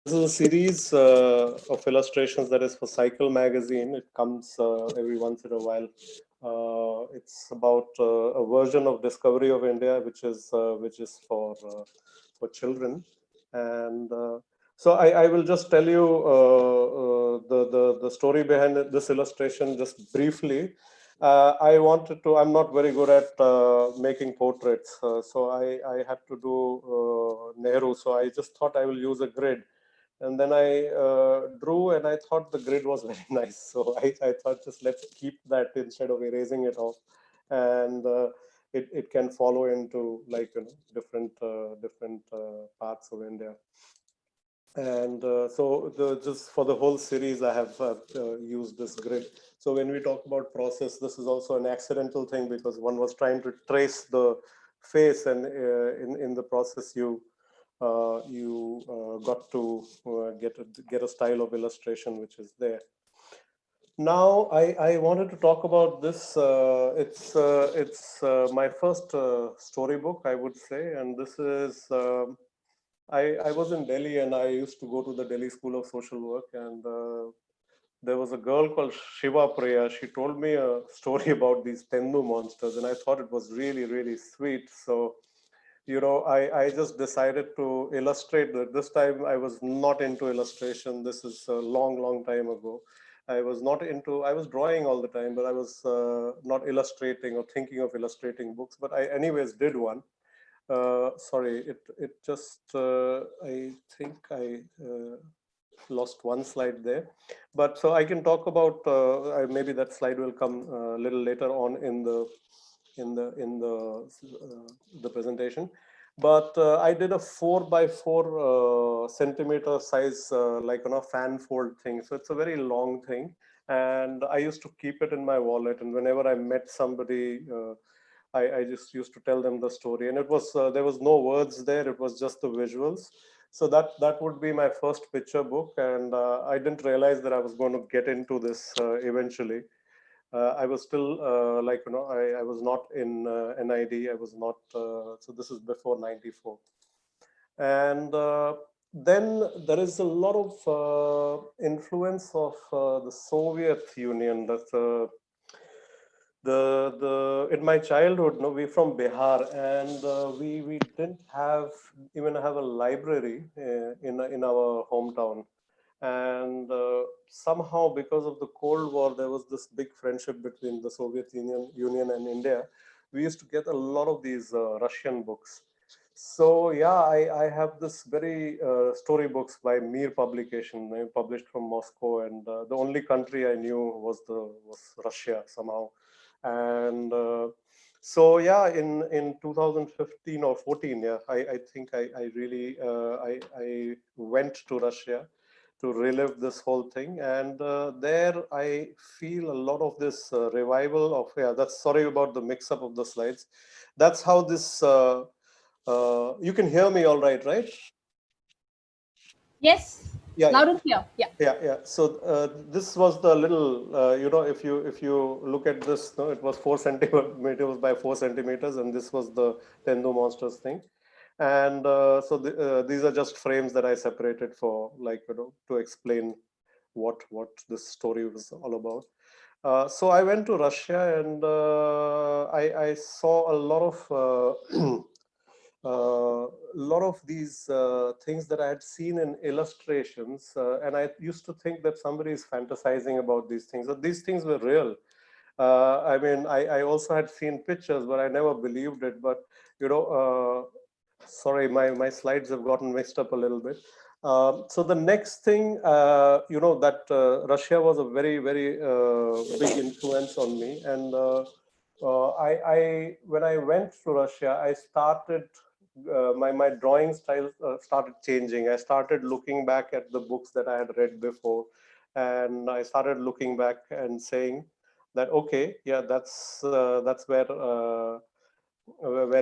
This is a series of illustrations that is for Cycle magazine. It comes every once in a while. It's about a version of Discovery of India, which is for children, and so I will just tell you the story behind this illustration just briefly. I wanted to. I'm not very good at making portraits, so I had to do Nehru. So I just thought I will use a grid, and then I drew, and I thought the grid was very nice. So I thought just let's keep that instead of erasing it off, and it can follow into like different parts of India. And so just for the whole series, I have used this grid. So when we talk about process, this is also an accidental thing because one was trying to trace the face, and in the process you got to get a style of illustration which is there. Now I wanted to talk about this. It's my first storybook, I would say, and this is. I was in Delhi and I used to go to the Delhi School of Social Work, and there was a girl called Shiva Priya. She told me a story about these Tendu monsters, and I thought it was really, really sweet. So, I just decided to illustrate that. This time I was not into illustration. This is a long, long time ago. I was drawing all the time, but I was not illustrating or thinking of illustrating books. But I, anyways, did one. Sorry, it just I think I lost one slide there, but so I can talk about maybe that slide will come a little later on in the presentation. But I did a 4 by 4 centimeter size like fan fold thing. So it's a very long thing, and I used to keep it in my wallet. And whenever I met somebody. I just used to tell them the story, and it was there was no words there; it was just the visuals. So that would be my first picture book, and I didn't realize that I was going to get into this eventually. I was still I was not in NID. I was not. So this is before '94, and then there is a lot of influence of the Soviet Union. That's the in my childhood, no, we from Bihar, and we didn't even have a library in our hometown, and somehow because of the Cold War, there was this big friendship between the Soviet Union and India. We used to get a lot of these Russian books. So yeah, I have this very storybooks by Mir publication, published from Moscow, and the only country I knew was Russia somehow. And so yeah, in 2015 or 14, yeah, I think I really I went to Russia to relive this whole thing, and there I feel a lot of this revival of, yeah, that's, sorry about the mix up of the slides. That's how this you can hear me all right, right? Yes, Yeah, yeah. loud and clear. Yeah. Yeah. So this was the little, if you look at this, no, it was 4 centimeters by 4 centimeters, and this was the Tendo monsters thing. And so these are just frames that I separated for, like, to explain what this story was all about. So I went to Russia, and I saw a lot of these things that I had seen in illustrations, and I used to think that somebody is fantasizing about these things. That these things were real. I mean, I also had seen pictures, but I never believed it. But you know, sorry, my slides have gotten mixed up a little bit. So the next thing, that Russia was a very, very big influence on me, and I when I went to Russia, I started my drawing style started changing. I started looking back at the books that I had read before, and I started looking back and saying that, okay, yeah, that's where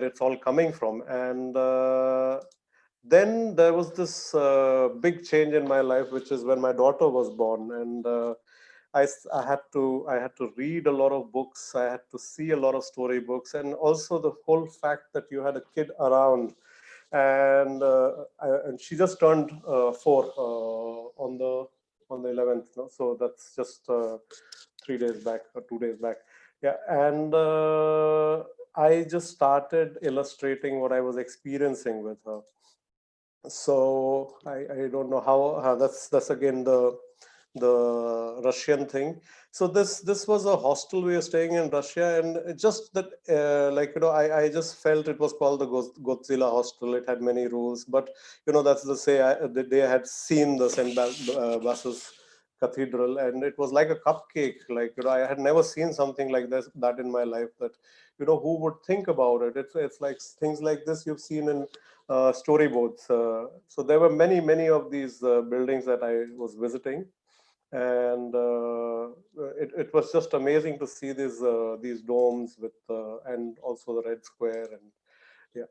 it's all coming from. And then there was this big change in my life, which is when my daughter was born, and I had to read a lot of books. I had to see a lot of storybooks, and also the whole fact that you had a kid around And she just turned 4 on the 11th. No? So that's just 3 days back or 2 days back. Yeah, and I just started illustrating what I was experiencing with her. So I don't know how that's again the Russian thing. So this was a hostel we were staying in Russia, and it just that like I just felt it was called the Godzilla hostel. It had many rules, but that's the say that they had seen the Basil's cathedral, and it was like a cupcake. Like I had never seen something like that in my life. That who would think about it? It's like things like this you've seen in storyboards. So there were many of these buildings that I was visiting, and it was just amazing to see these domes with and also the Red Square, and yeah.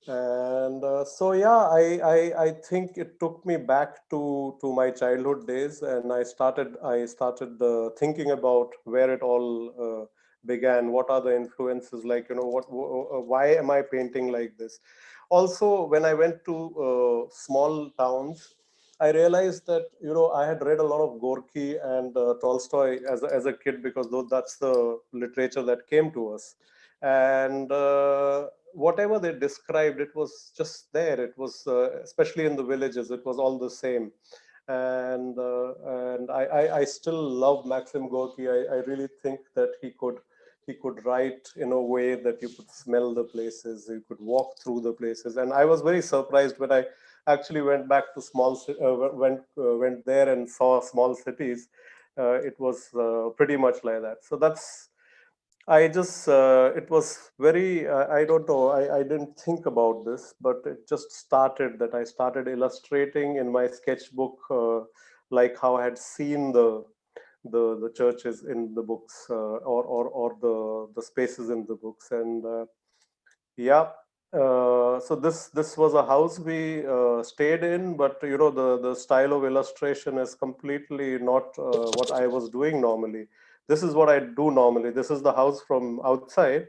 And so yeah, I think it took me back to my childhood days, and I started thinking about where it all began. What are the influences? Like why am I painting like this? Also, when I went to small towns, I realized that I had read a lot of Gorky and Tolstoy as a kid, because that's the literature that came to us, and whatever they described, it was just there. It was especially in the villages, it was all the same. And I still love Maxim Gorky. I really think that he could write in a way that you could smell the places, you could walk through the places. And I was very surprised when I actually went back to went there and saw small cities. It was pretty much like that. So it was very, I don't know, I didn't think about this, but it just started that I started illustrating in my sketchbook, like how I had seen the churches in the books, or the spaces in the books. And yeah. So this was a house we stayed in, but the style of illustration is completely not what I was doing normally. This is what I do normally. This is the house from outside,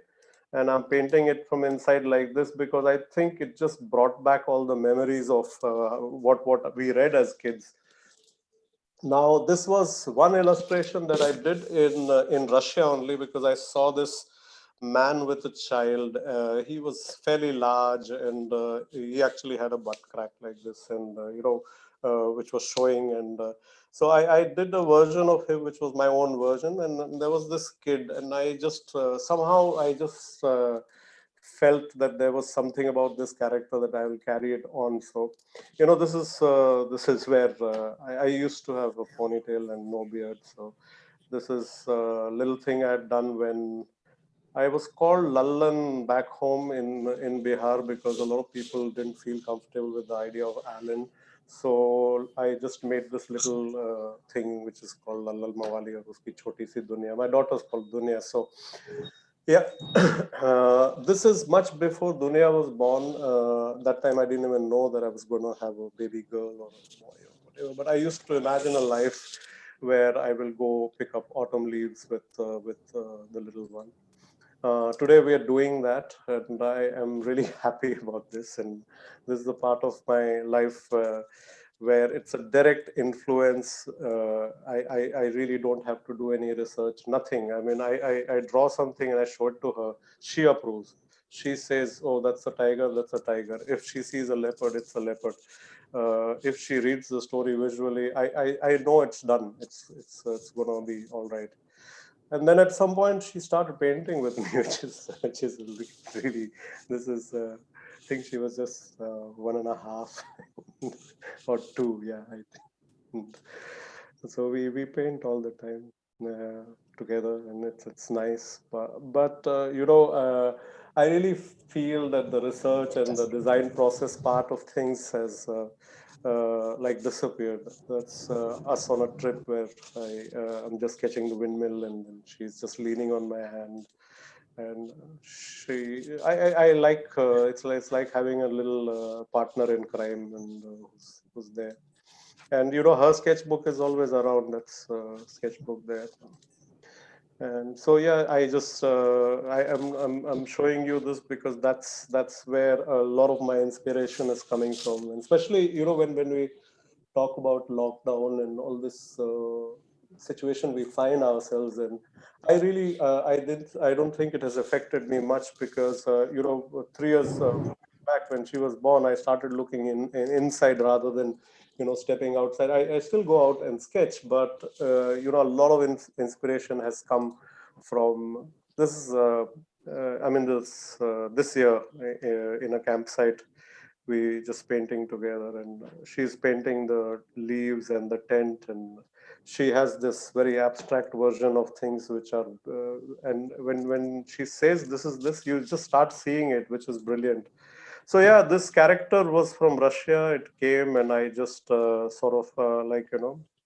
and I'm painting it from inside like this because I think it just brought back all the memories of what we read as kids. Now, this was one illustration that I did in Russia only, because I saw this man with a child. He was fairly large, and he actually had a butt crack like this, and which was showing. And so I did a version of him, which was my own version. And then there was this kid, and I just somehow I just felt that there was something about this character that I will carry it on. So this is where I used to have a ponytail and no beard. So this is a little thing I had done when I was called Lallan back home in Bihar, because a lot of people didn't feel comfortable with the idea of Alan. So I just made this little thing which is called Lallal Mawali, or Uski Choti Si Dunya. My daughter's called Dunya. So yeah, this is much before Dunya was born. That time I didn't even know that I was going to have a baby girl or a boy or whatever. But I used to imagine a life where I will go pick up autumn leaves with the little one. Today we are doing that, and I am really happy about this. And this is a part of my life where it's a direct influence. I really don't have to do any research, nothing. I mean, I draw something and I show it to her. She approves. She says, "Oh, that's a tiger. That's a tiger." If she sees a leopard, it's a leopard. If she reads the story visually, I know it's done. It's gonna be all right. And then at some point she started painting with me, which is really, this is I think she was just 1.5 or 2, yeah, I think. So we paint all the time together, and it's nice. But I really feel that the research and the design process part of things has like disappeared. That's us on a trip where I'm just sketching the windmill, and then she's just leaning on my hand. And I like it's like having a little partner in crime, and who's there. And her sketchbook is always around. That's sketchbook there. And so yeah, I just I'm showing you this because that's where a lot of my inspiration is coming from, and especially when we talk about lockdown and all this situation we find ourselves in. I really I don't think it has affected me much because 3 years back when she was born, I started looking in inside rather than stepping outside. I still go out and sketch, but a lot of inspiration has come from this. I mean this year in a campsite we just painting together, and she's painting the leaves and the tent, and she has this very abstract version of things which are and when she says this is this, you just start seeing it, which is brilliant. So yeah, this character was from Russia. It came and I just sort of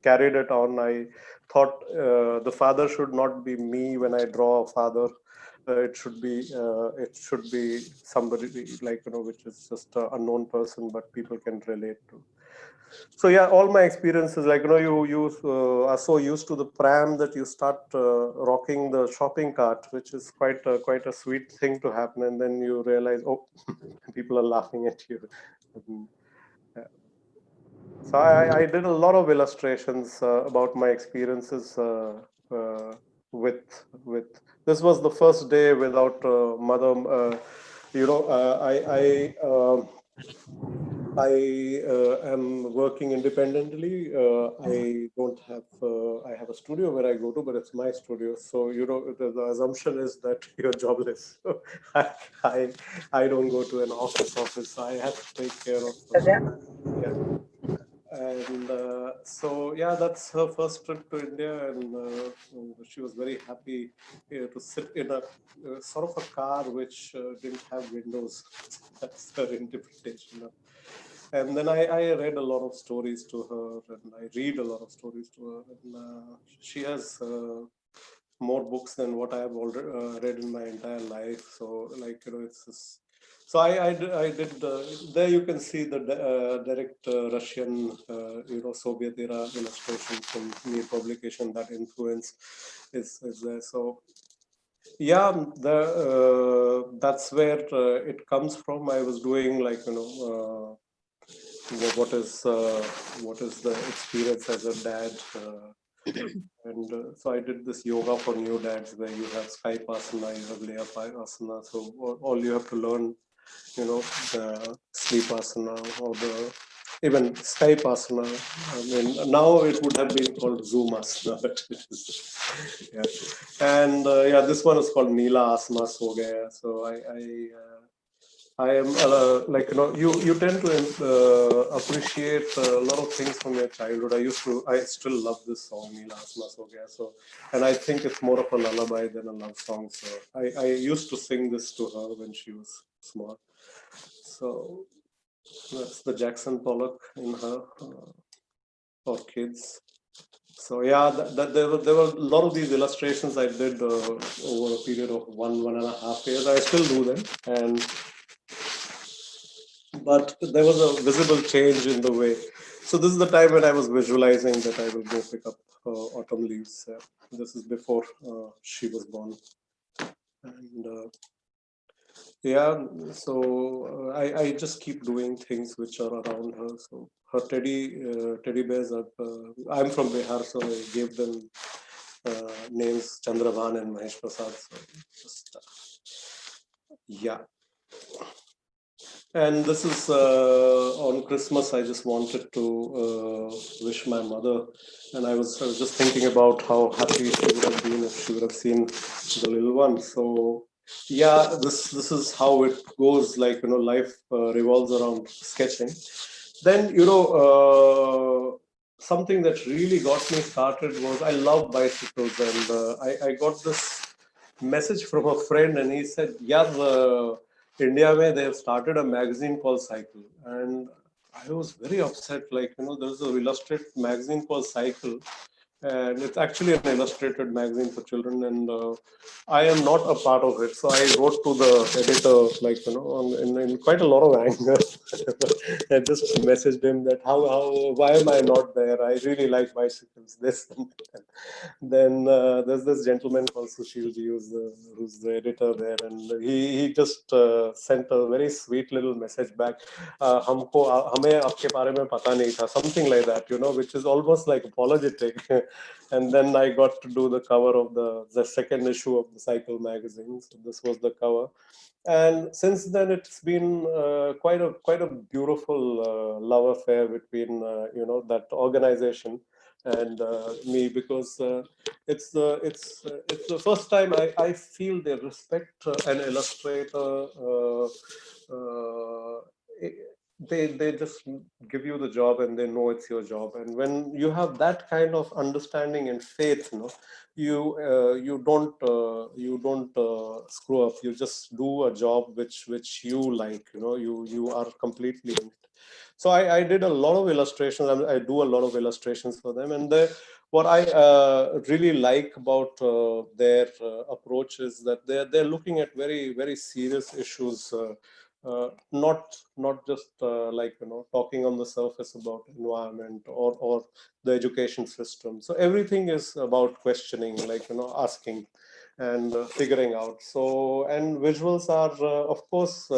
carried it on. I thought the father should not be me when I draw a father. It should be somebody like which is just an unknown person, but people can relate to. So yeah, all my experiences, like you are so used to the pram that you start rocking the shopping cart, which is quite a sweet thing to happen, and then you realize, oh, people are laughing at you. And, so I did a lot of illustrations about my experiences with. This was the first day without mother. I am working independently. I don't have. I have a studio where I go to, but it's my studio. So the assumption is that you're jobless. So I, I I don't go to an office. I have to take care of. Yeah. And so yeah, that's her first trip to India, and she was very happy to sit in a sort of a car which didn't have windows. That's her interpretation of. And then I read a lot of stories to her, and I read a lot of stories to her, and she has more books than what I have already read in my entire life. So like it's just, so I did there you can see the direct Russian Soviet era illustration from me publication. That influence is there. So yeah, the that's where it comes from. I was doing like what what is the experience as a dad. And so I did this yoga for new dads where you have Skype asana, you have layup asana. So all you have to learn, the sleep asana or the even Skype asana. I mean, now it would have been called Zoom asana, but it is, yeah. And yeah, this one is called Neela asana so gaya. So I am like you tend to appreciate a lot of things from your childhood. I still love this song Neela Asma So Gaya. So, and I think it's more of a lullaby than a love song. So I used to sing this to her when she was small. So that's the Jackson Pollock in her for kids. So yeah, there were a lot of these illustrations I did over a period of 1.5 years. I still do them, and but there was a visible change in the way. So this is the time when I was visualizing that I will go pick up autumn leaves. This is before she was born, and yeah, so I just keep doing things which are around her. So her teddy bears are. I'm from Bihar, so I gave them names Chandrabhan and Mahesh Prasad. So just yeah. And this is on Christmas. I just wanted to wish my mother, and I was just thinking about how happy she would have been if she would have seen the little one. So yeah, this is how it goes. Like life revolves around sketching. Then something that really got me started was I love bicycles, and I got this message from a friend, and he said, "Yeah, India, where they have started a magazine called Cycle," and I was very upset. Like there's a illustrated magazine called Cycle, and it's actually an illustrated magazine for children, and I am not a part of it. So I wrote to the editor, like, in quite a lot of anger. I just messaged him that why am I not there? I really like bicycles, this and that. Then there's this gentleman called Sushilji, who's the editor there, and he just sent a very sweet little message back. हमको हमें आपके बारे में पता नहीं था, something like that, which is almost like apologetic. And then I got to do the cover of the second issue of the Cycle magazine. So this was the cover, and since then it's been quite a beautiful love affair between that organization and me, because it's the first time I feel they respect an illustrator. Uh, they just give you the job and they know it's your job, and when you have that kind of understanding and faith, you don't screw up. You just do a job which you like. You are completely in it. So I did a lot of illustrations. I do a lot of illustrations for them, and what I really like about their approach is that they're looking at very very serious issues. Not just like talking on the surface about environment or the education system. So everything is about questioning, like asking and figuring out. So, and visuals are of course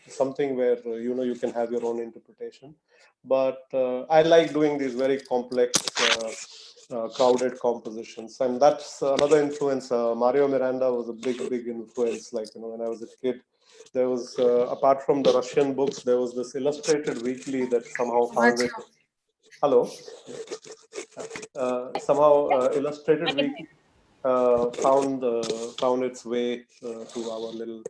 something where you can have your own interpretation, but I like doing these very complex crowded compositions, and that's another influence. Mario Miranda was a big influence, like when I was a kid. There was apart from the Russian books, there was this illustrated weekly that somehow found it. Hello. Somehow illustrated weekly found its way to our little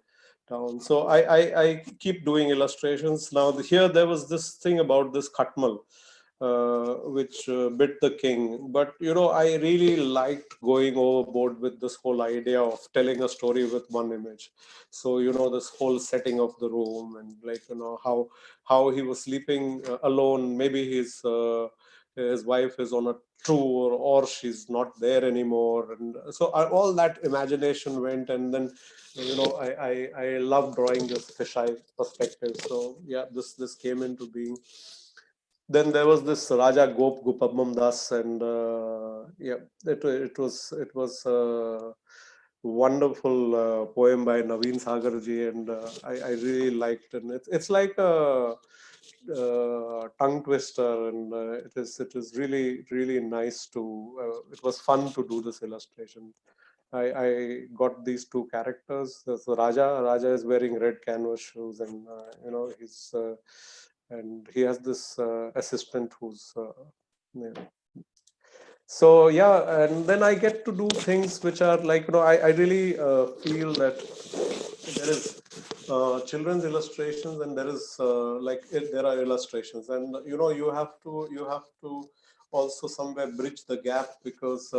town. So I keep doing illustrations now. Here there was this thing about this Khatmal, which bit the king. But I really liked going overboard with this whole idea of telling a story with one image. So this whole setting of the room, and like how he was sleeping alone. Maybe his wife is on a tour, or she's not there anymore, and so all that imagination went. And then I love drawing this fisheye perspective. So yeah, this came into being. Then there was this Raja Gopabam Das, and yeah, it was wonderful poem by Naveen Sagarji, and I really liked it. And it's like a tongue twister, and it is really really nice to. It was fun to do this illustration. I got these two characters. So Raja is wearing red canvas shoes, and he's and he has this assistant who's you know, so yeah, and then I get to do things which are like I really feel that there is children's illustrations, and there is there are illustrations, and you have to also somewhere bridge the gap, because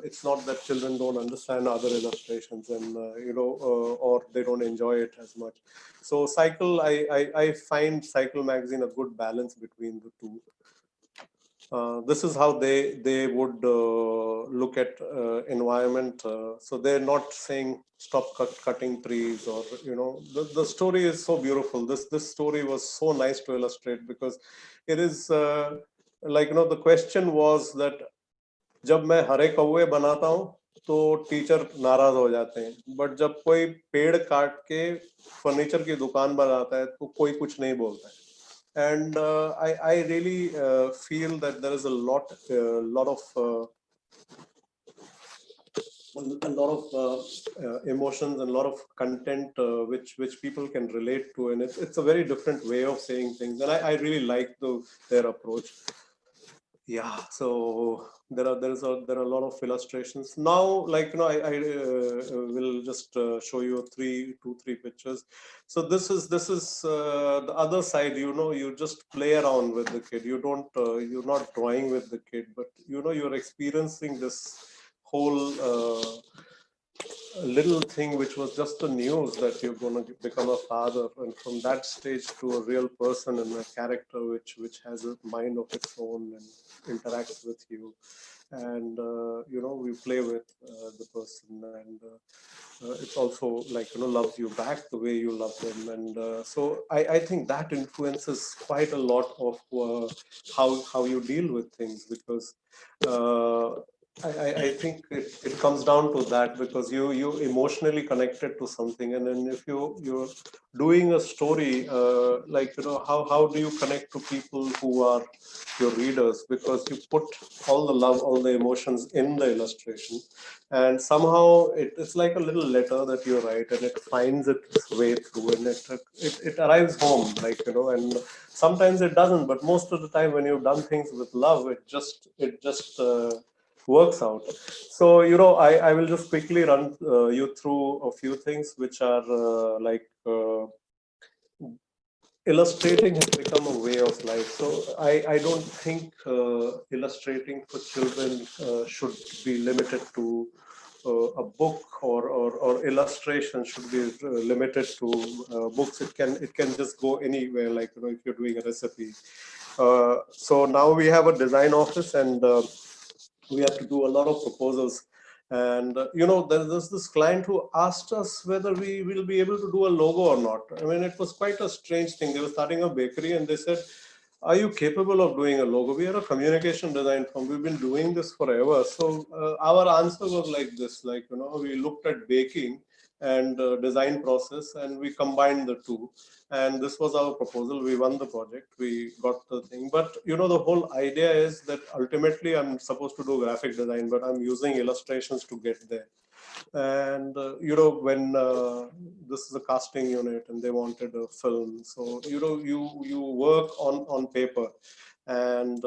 it's not that children don't understand other illustrations, and or they don't enjoy it as much. So I find Cycle magazine a good balance between the two. This is how they would look at environment. So they're not saying stop cutting trees, or the story is so beautiful. This story was so nice to illustrate, because it is like the question was that जब मैं हरे कौवे बनाता हूँ तो teacher नाराज हो जाते हैं, बट जब कोई पेड़ काट के फर्नीचर की दुकान बनाता है तो कोई कुछ नहीं बोलता है. And I really feel that there is a lot of emotions and a lot of content which people can relate to, and it's a very different way of saying things, and I really like their approach. Yeah, so there are a lot of illustrations now. Like I will just show you two three pictures. So this is the other side. You just play around with the kid. You're not drawing with the kid, but you're experiencing this whole little thing which was just the news that you're going to become a father, and from that stage to a real person and a character which has a mind of its own and interacts with you. and we play with the person, and it's also like loves you back the way you love them, and so I think that influences quite a lot of how you deal with things, because uh, I think it comes down to that, because you emotionally connected to something, and then if you're doing a story, like how do you connect to people who are your readers, because you put all the love, all the emotions in the illustration, and somehow it's like a little letter that you write, and it finds its way through, and it arrives home, like and sometimes it doesn't, but most of the time when you've done things with love, it just works out. So I will just quickly run you through a few things which are illustrating has become a way of life. So I don't think illustrating for children should be limited to a book, or illustration should be limited to books. It can just go anywhere, like if you're doing a recipe. So now we have a design office, and we have to do a lot of proposals, and there's this client who asked us whether we will be able to do a logo or not. I mean, it was quite a strange thing. They were starting a bakery, and they said, are you capable of doing a logo? We are a communication design firm, we've been doing this forever. So our answer was like this, like we looked at baking and design process, and we combined the two, and this was our proposal. We won the project, we got the thing. But the whole idea is that ultimately I'm supposed to do graphic design, but I'm using illustrations to get there. And when this is a casting unit and they wanted a film, so you work on paper, and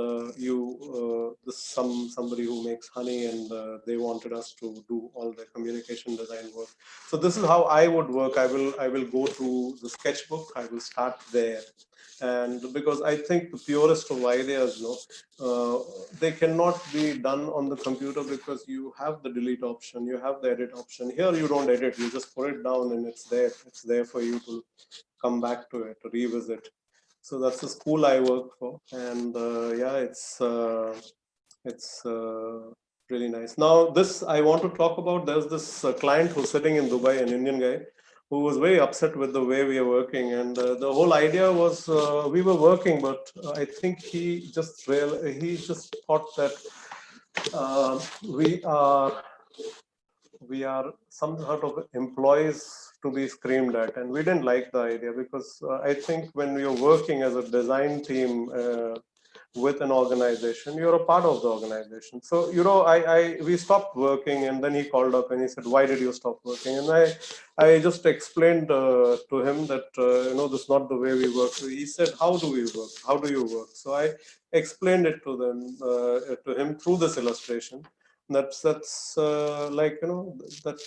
this somebody who makes honey, and they wanted us to do all the communication design work. So this is how I would work. I will go to the sketchbook, I will start there, and because I think the purest of ideas, they cannot be done on the computer, because you have the delete option, you have the edit option. Here you don't edit, you just put it down, and it's there for you to come back to it, to revisit. So that's the school I work for, and yeah, it's really nice. Now, this I want to talk about. There's this client who's sitting in Dubai, an Indian guy, who was very upset with the way we are working, and the whole idea was we were working, but I think he just thought that we are some sort of employees to be screamed at, and we didn't like the idea, because I think when you're working as a design team with an organization, you're a part of the organization. So we stopped working, and then he called up and he said, why did you stop working? And I just explained to him that this is not the way we work. So he said, how do we work, how do you work? So I explained it to him through this illustration. That's like that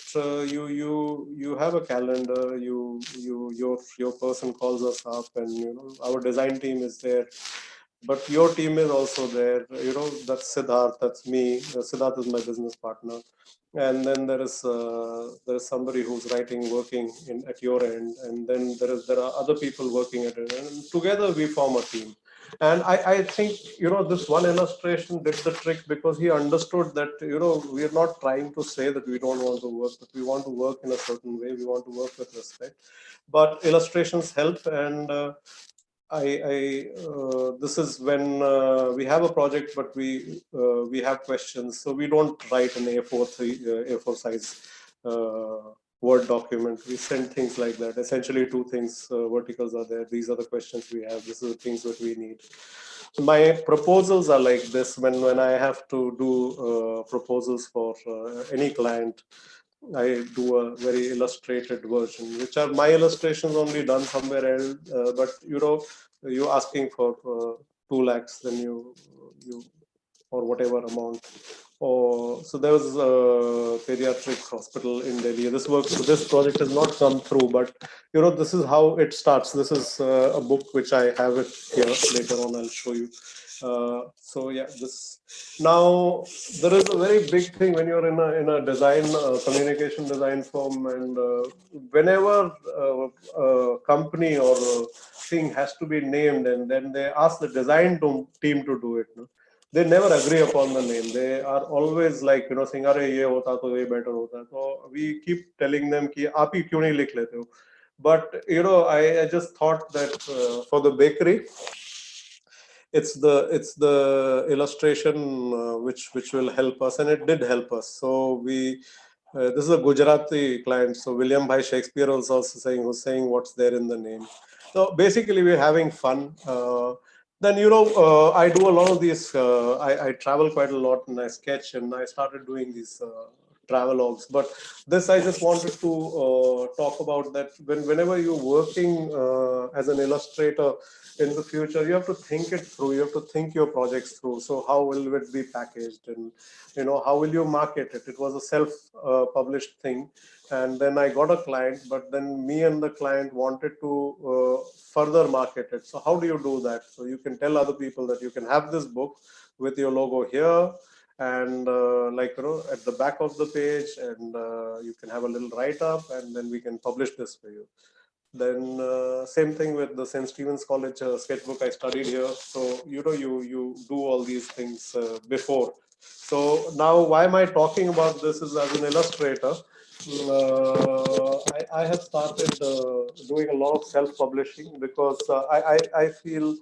you have a calendar, your person calls us up, and our design team is there, but your team is also there. That's Siddharth, that's me. Siddharth is my business partner, and then there is somebody who's working at your end, and then there are other people working at it, and together we form a team. And I think this one illustration did the trick, because he understood that we are not trying to say that we don't want to work, but we want to work in a certain way, we want to work with respect. But illustrations help, and this is when we have a project, but we have questions, so we don't write an A4 size Word document. We send things like that. Essentially, two things: verticals are there. These are the questions we have. This is the things that we need. My proposals are like this. When I have to do proposals for any client, I do a very illustrated version, which are my illustrations only done somewhere else. But you're asking for 2 lakhs, then you or whatever amount. So there was a pediatric hospital in Delhi. This project has not come through, but this is how it starts. This is a book which I have it here. Later on, I'll show you. So yeah, this now there is a very big thing when you're in a design communication design firm, and whenever a company or a thing has to be named, and then they ask the design team to do it. No? they never agree upon the name. They are always like, saying, "Arey, ye hota to ye better hota." So we keep telling them, "Ki aap hi kyun nahi likh lete ho?" But I just thought that for the bakery, it's the illustration which will help us, and it did help us. So we this is a Gujarati client, so William Bhai Shakespeare was also saying what's there in the name. So basically, we're having fun. Then I do a lot of these. I travel quite a lot, and I sketch, and I started doing these travelogues. But this I just wanted to talk about that whenever you're working as an illustrator in the future, you have to think it through. You have to think your projects through. So how will it be packaged, and how will you market it? It was a self published thing, and then I got a client, but then me and the client wanted to further market it. So how do you do that? So you can tell other people that you can have this book with your logo here, and at the back of the page, and you can have a little write up, and then we can publish this for you. Then same thing with the St. Stephen's College sketchbook. I studied here, so you do all these things before. So now, why am I talking about this? Is as an illustrator, I have started doing a lot of self-publishing because I feel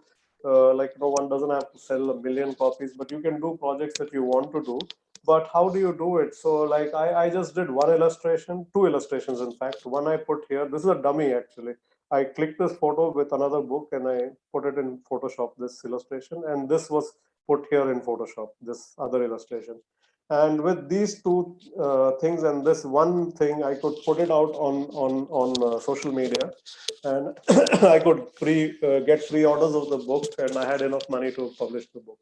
like one doesn't have to sell a million copies, but you can do projects that you want to do. But how do you do it? So like I just did one illustration, two illustrations in fact. One I put here. This is a dummy actually. I clicked this photo with another book and I put it in Photoshop, this illustration, and this was put here in Photoshop, this other illustration. And with these two things and this one thing, I could put it out on social media, and I could get pre-orders of the book, and I had enough money to publish the book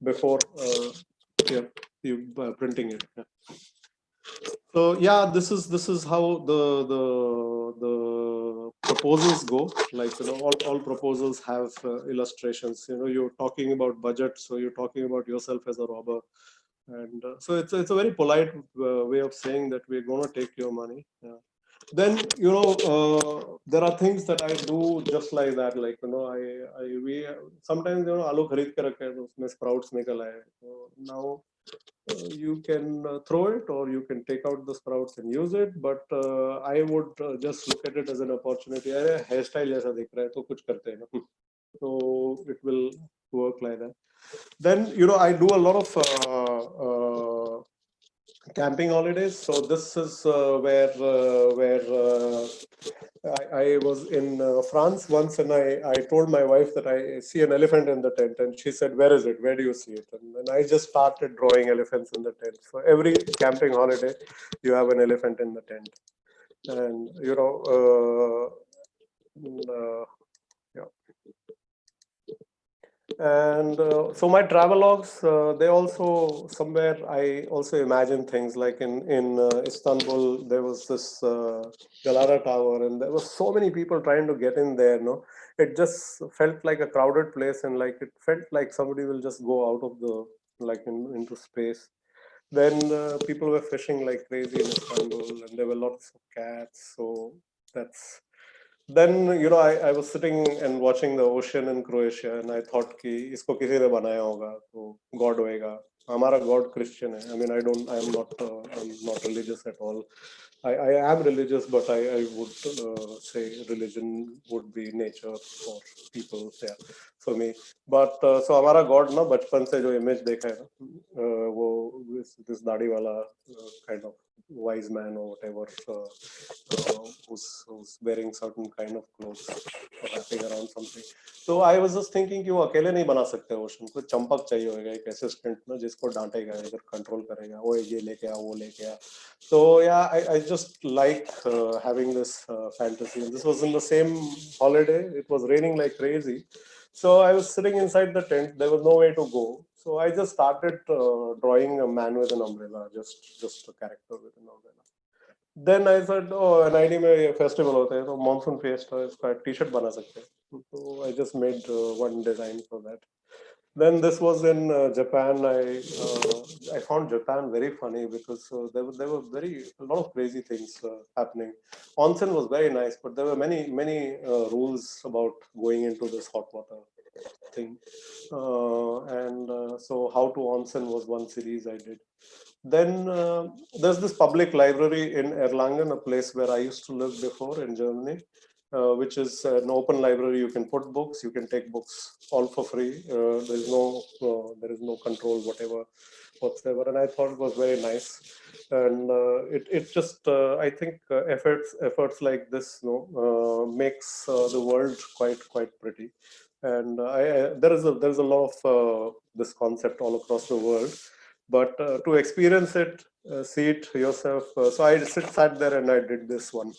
before yeah, you printing it. Yeah. So yeah, this is how the proposals go. Like all proposals have illustrations. You're talking about budget, so you're talking about yourself as a robber, and so it's a very polite way of saying that we're going to take your money. Yeah. Then there are things that I do just like that. Like I we sometimes आलू खरीद के रखे हैं तो उसमें sprouts निकल आए. So now you can throw it or you can take out the sprouts and use it, but I would just look at it as an opportunity. अरे hairstyle जैसा दिख रहा है तो कुछ करते हैं ना. So it will work like that. Then I do a lot of camping holidays. So this is where I was in France once, and I told my wife that I see an elephant in the tent, and she said, "Where is it? Where do you see it?" And then I just started drawing elephants in the tent. So every camping holiday, you have an elephant in the tent, and yeah. And so my travelogues, they also somewhere I also imagine things like in Istanbul there was this Galara Tower, and there were so many people trying to get in there. No, it just felt like a crowded place, and like it felt like somebody will just go out of the into space. Then people were fishing like crazy in Istanbul, and there were lots of cats. So that's then I was sitting and watching the ocean in Croatia, and I thought कि इसको किसी ने बनाया होगा तो God होएगा. हमारा God Christian है. I mean I'm not religious at all. I am religious, but I would say religion would be nature for people. Yeah, for me. But so हमारा God ना बचपन से जो image देखा है ना वो this दाढ़ी वाला kind of wise man or whatever who's wearing certain kind of clothes or wrapping around something. So I was just thinking कि वो अकेले नहीं बना सकते ओशन को चंपक चाहिए होगा एक असिस्टेंट ना जिसको डांटेगा इधर कंट्रोल करेगा वो ये लेके आ वो लेके आ. So yeah, I just like having this fantasy, and this was in the same holiday. It was raining like crazy, so I was sitting inside the tent. There was no way to go, so I just started drawing a man with an umbrella, just a character with an umbrella. Then I said, oh, NID में ये festival होता है तो monsoon feast है इसका t-shirt बना सकते हैं. So I just made one design for that. Then this was in Japan. I found Japan very funny because there were a lot of crazy things happening. Onsen was very nice, but there were many rules about going into this hot water. thing. So how to onsen was one series I did. Then there's this public library in Erlangen, a place where I used to live before in Germany, which is an open library. You can put books, you can take books all for free. There is no control, whatsoever. And I thought it was very nice. And it just I think efforts like this, makes the world quite pretty. And there's a lot of this concept all across the world, but to experience it, see it yourself. So I sat there and I did this one.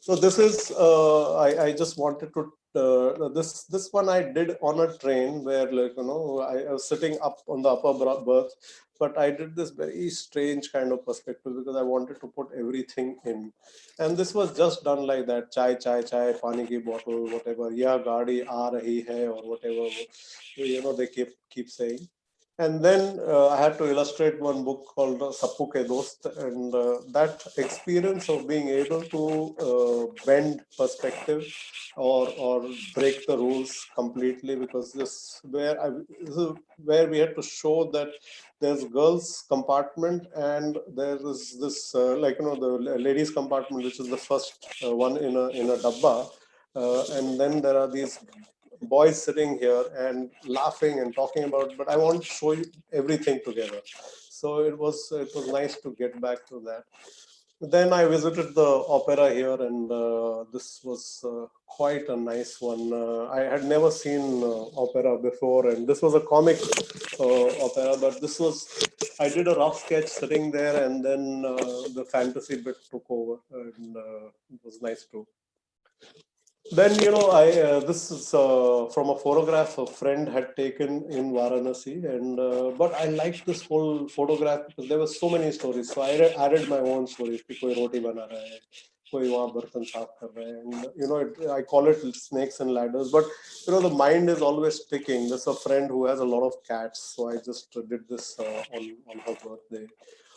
So this is I just wanted to this one I did on a train where, like, I was sitting up on the upper berth, but I did this very strange kind of perspective because I wanted to put everything in, and this was just done like that. Chai chai chai, pani ki bottle, whatever. Yeah, gaadi aa rahi hai, or whatever. They keep saying. And then I had to illustrate one book called Sappu Ke Dost, and that experience of being able to bend perspective or break the rules completely, because this is where we had to show that there's girls compartment and there is this the ladies compartment, which is the first one in a dabba, and then there are these boys sitting here and laughing and talking about, but I want to show you everything together. So it was nice to get back to that. Then I visited the opera here, and this was quite a nice one. I had never seen opera before, and this was a comic opera, but I did a rough sketch sitting there, and then the fantasy bit took over, and it was nice too. Then, I this is from a photograph a friend had taken in Varanasi, and but I liked this whole photograph because there were so many stories. So I added my own stories. कि कोई रोटी बना रहा है, कोई वहाँ बर्तन साफ कर रहा है, and I call it snakes and ladders. But the mind is always ticking. There's a friend who has a lot of cats, so I just did this on her birthday.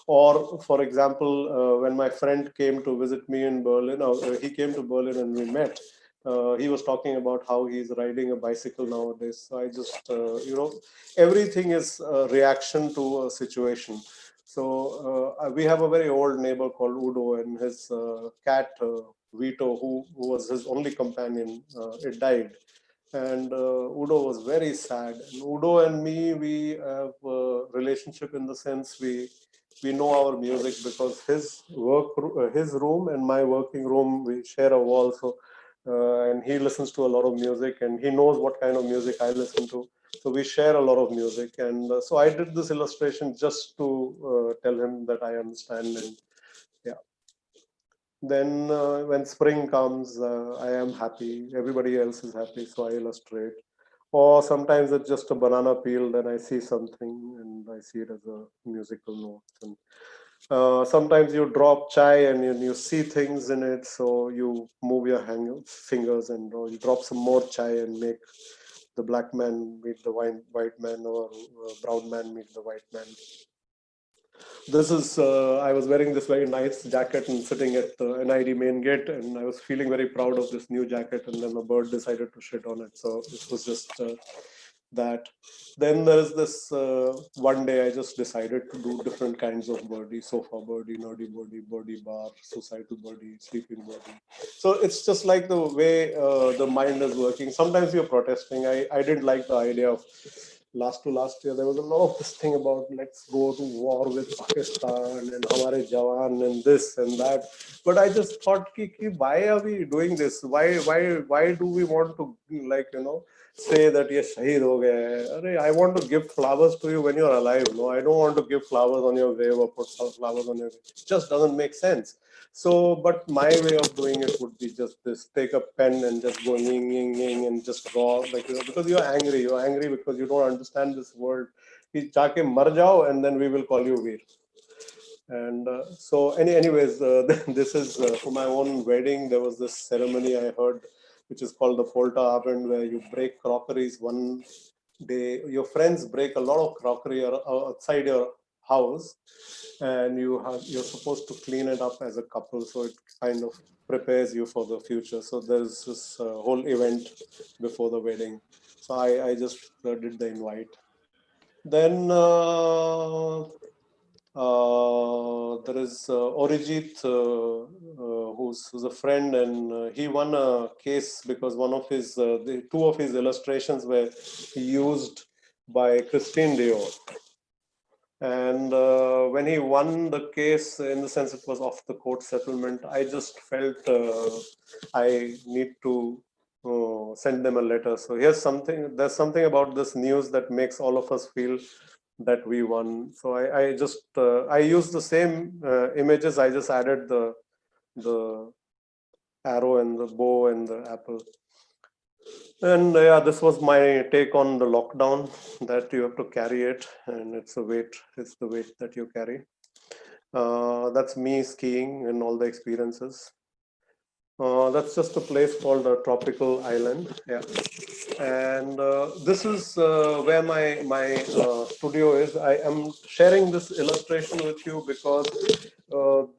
Or, for example, when my friend came to visit me in Berlin, he came to Berlin and we met. He was talking about how he's riding a bicycle nowadays. So I just, everything is a reaction to a situation. So we have a very old neighbor called Udo, and his cat, Vito, who was his only companion, it died. And Udo was very sad. And Udo and me, we have a relationship in the sense we know our music, because his room and my working room, we share a wall. So and he listens to a lot of music, and he knows what kind of music I listen to. So we share a lot of music, and so I did this illustration just to tell him that I understand. And yeah, then when spring comes, I am happy. Everybody else is happy, so I illustrate. Or sometimes it's just a banana peel, then I see something and I see it as a musical note. And sometimes you drop chai and you see things in it, so you move your fingers and you drop some more chai and make the black man meet the white man, or brown man meet the white man. This is I was wearing this very nice jacket and sitting at the NID main gate, and I was feeling very proud of this new jacket, and then a bird decided to shit on it. So it was just that. Then there's this one day I just decided to do different kinds of birdie: sofa birdie, nerdy birdie, birdie bar, suicidal birdie, sleeping birdie. So it's just like the way the mind is working. Sometimes you're protesting. I didn't like the idea of last year. There was a lot of this thing about let's go to war with Pakistan and Hamare Jawan and this and that. But I just thought, why are we doing this? Why do we want to, like, say that yes, shaheed ho gaye? I want to give flowers to you when you're alive. No, I don't want to give flowers on your grave or put some flowers on your grave. It just doesn't make sense. So, but my way of doing it would be just this: take a pen and just go ying, ying, ying, and just draw, like, because you're angry. You're angry because you don't understand this world. Jaake mar jao, and then we will call you Veer. And anyways, this is for my own wedding. There was this ceremony I heard, which is called the Polta Abend, where you break crockeries one day. Your friends break a lot of crockery outside your house, and you're supposed to clean it up as a couple, so it kind of prepares you for the future. So there's this whole event before the wedding. So I just did the invite. Then there is Orijit, who's a friend, and he won a case because one of his, two of his illustrations were used by Christine Dior. And when he won the case, in the sense it was off the court settlement, I just felt I need to send them a letter. So there's something about this news that makes all of us feel that we won. So I just I used the same images. I just added the arrow and the bow and the apple. And yeah, this was my take on the lockdown, that you have to carry it, and it's the weight that you carry. That's me skiing and all the experiences. That's just a place called a tropical island. Yeah. And this is where my studio is. I am sharing this illustration with you because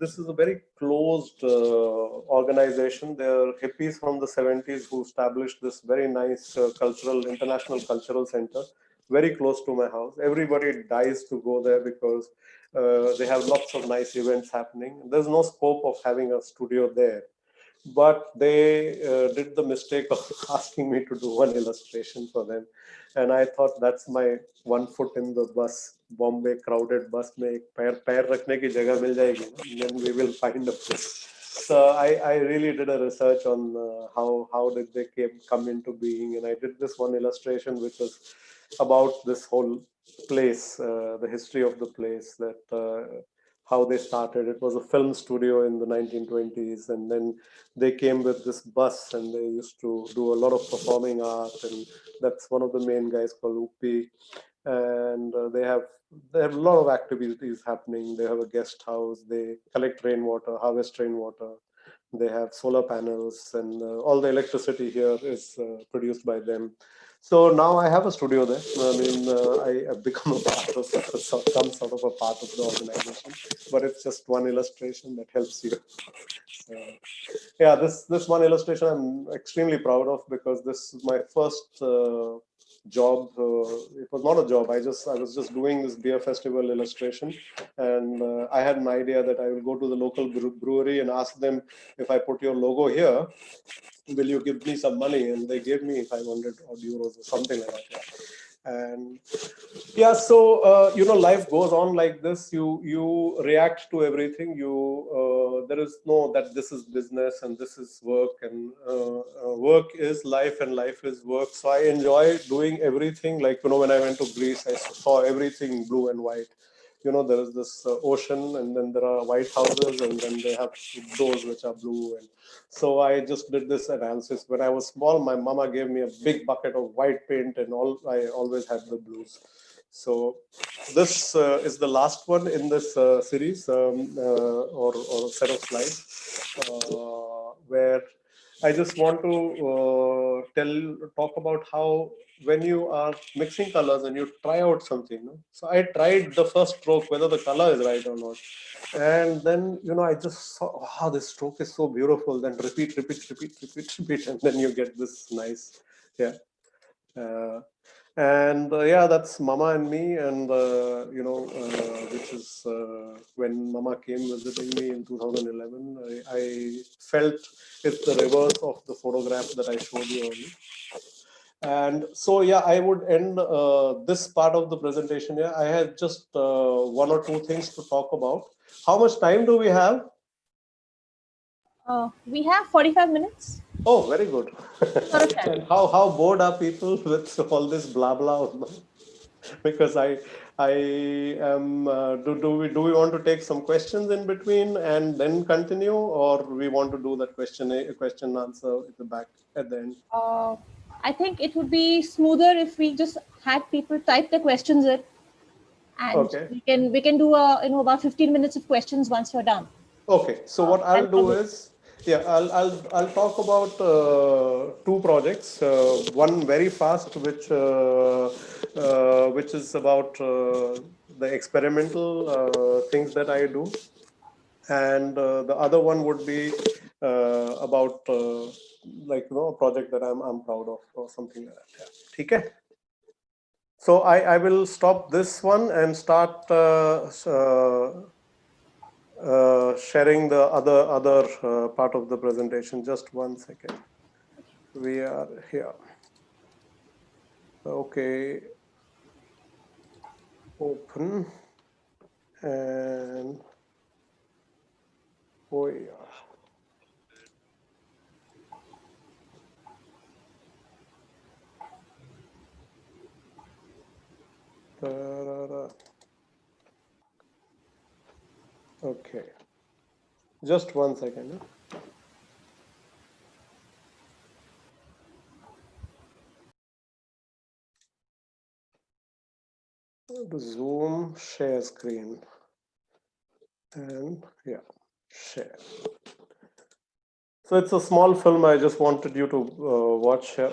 this is a very closed organization. They're hippies from the 70s who established this very nice international cultural center, very close to my house. Everybody dies to go there because they have lots of nice events happening. There's no scope of having a studio there, but they did the mistake of asking me to do one illustration for them. And I thought, that's my one foot in the bus. Bombay crowded bus में एक पैर रखने की जगह मिल जाएगी, then we will find a place. So I really did a research on how did they come into being, and I did this one illustration which was about this whole place, the history of the place, that how they started. It was a film studio in the 1920s, and then they came with this bus, and they used to do a lot of performing art, and that's one of the main guys called Uppi. And they have a lot of activities happening. They have a guest house, they collect rainwater, harvest rainwater, they have solar panels, and all the electricity here is produced by them. So now I have a studio there. I mean, I have become a part of some sort of a part of the organization, but it's just one illustration that helps you. So, yeah, this one illustration I'm extremely proud of, because this is my first job. It was not a job. I was just doing this beer festival illustration, and I had an idea that I will go to the local brewery and ask them, if I put your logo here, will you give me some money? And they gave me 500 odd euros or something like that. And yeah, so life goes on like this. You react to everything. There is no that this is business and this is work, and work is life and life is work. So I enjoy doing everything. Like, when I went to Greece, I saw everything blue and white. There is this ocean, and then there are white houses, and then they have doors which are blue. And so I just did this analysis. When I was small, my mama gave me a big bucket of white paint, and I always had the blues. So this is the last one in this series, or set of slides, where I just want to talk about how, when you are mixing colors and you try out something. So I tried the first stroke, whether the color is right or not. And then, I just saw, wow, this stroke is so beautiful. Then repeat, and then you get this nice, yeah. And yeah, that's Mama and me. And which is when Mama came visiting me in 2011. I felt it's the reverse of the photograph that I showed you earlier. And so, yeah, I would end this part of the presentation here. I had just one or two things to talk about. How much time do we have? We have 45 minutes. Oh, very good. And how bored are people with all this blah blah? Because I am. Do we want to take some questions in between and then continue, or we want to do that question answer at the end? I think it would be smoother if we just had people type the questions in, and okay. we can do about 15 minutes of questions once we're done. Okay. So what I'll do is, yeah, I'll talk about two projects. One very fast, which is about the experimental things that I do, and the other one would be about like a project that I'm proud of or something like that. Yeah. Okay. So I will stop this one and start sharing the other part of the presentation. Just 1 second. We are here. Okay. Open and oh yeah. Ta-da-da. Okay. Just 1 second. The Zoom share screen and yeah, share. So it's a small film. I just wanted you to watch here.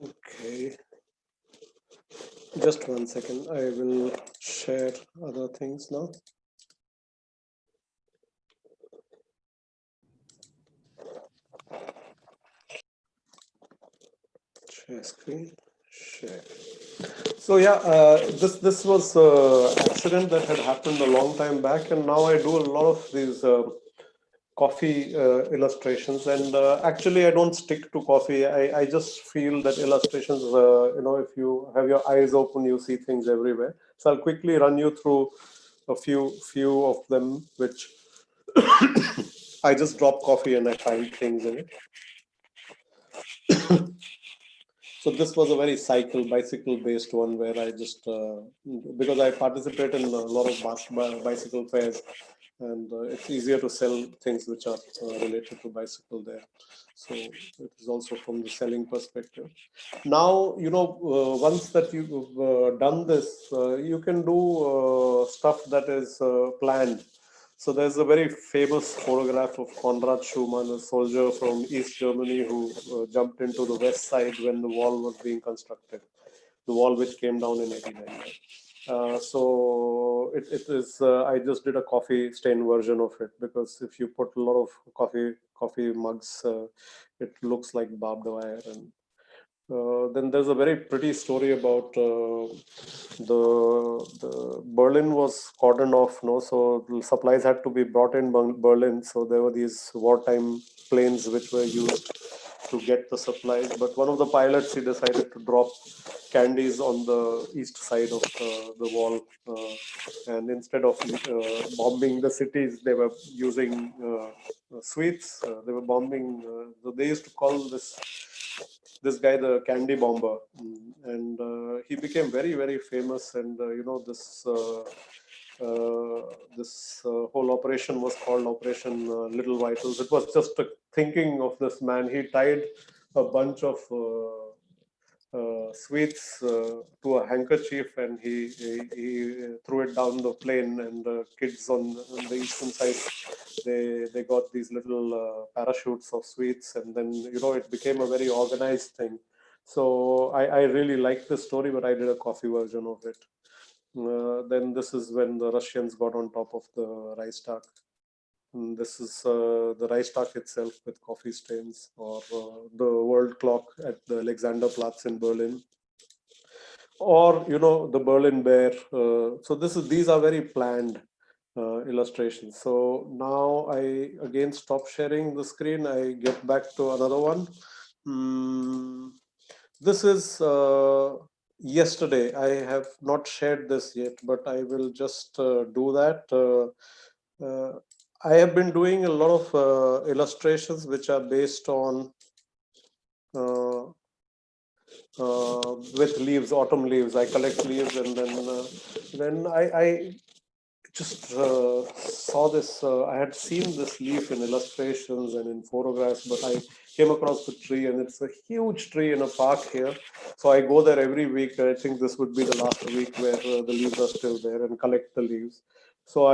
Okay. Just 1 second. I will share other things now. Share screen. Share. So yeah, this was accident that had happened a long time back, and now I do a lot of these coffee illustrations. And actually, I don't stick to coffee. I just feel that illustrations, if you have your eyes open, you see things everywhere. So I'll quickly run you through a few of them, which I just drop coffee and I find things in it. So this was a very bicycle based one where I just, because I participate in a lot of bicycle fairs, and it's easier to sell things which are related to bicycle there. So it is also from the selling perspective. Now, once that you've done this, you can do stuff that is planned. So there's a very famous photograph of Konrad Schumann, a soldier from East Germany who jumped into the west side when the wall was being constructed, the wall which came down in 1899. So it is. I just did a coffee stain version of it, because if you put a lot of coffee mugs, it looks like barbed wire. And then there's a very pretty story about the Berlin was cordoned off, no, so supplies had to be brought in Berlin. So there were these wartime planes which were used to get the supplies. But one of the pilots, he decided to drop candies on the east side of the wall, and instead of bombing the cities, they were using sweets. They were bombing. So they used to call this guy the candy bomber. And he became very, very famous. And this whole operation was called Operation Little Vitals. It was just a thinking of this man. He tied a bunch of sweets to a handkerchief, and he threw it down the plane. And the kids on the eastern side, they got these little parachutes of sweets, and then it became a very organized thing. So I really like this story, but I did a coffee version of it. Then this is when the Russians got on top of the Reichstag. And this is the Reichstag itself with coffee stains, or the world clock at the Alexanderplatz in Berlin, or the Berlin Bear. So these are very planned illustrations. So now I again stop sharing the screen. I get back to another one. This is yesterday. I have not shared this yet, but I will just do that. I have been doing a lot of illustrations which are based on uh, with leaves, autumn leaves. I collect leaves, and then I just saw this. I had seen this leaf in illustrations and in photographs, but I came across the tree, and it's a huge tree in a park here. So I go there every week. I think this would be the last week where the leaves are still there, and collect the leaves. So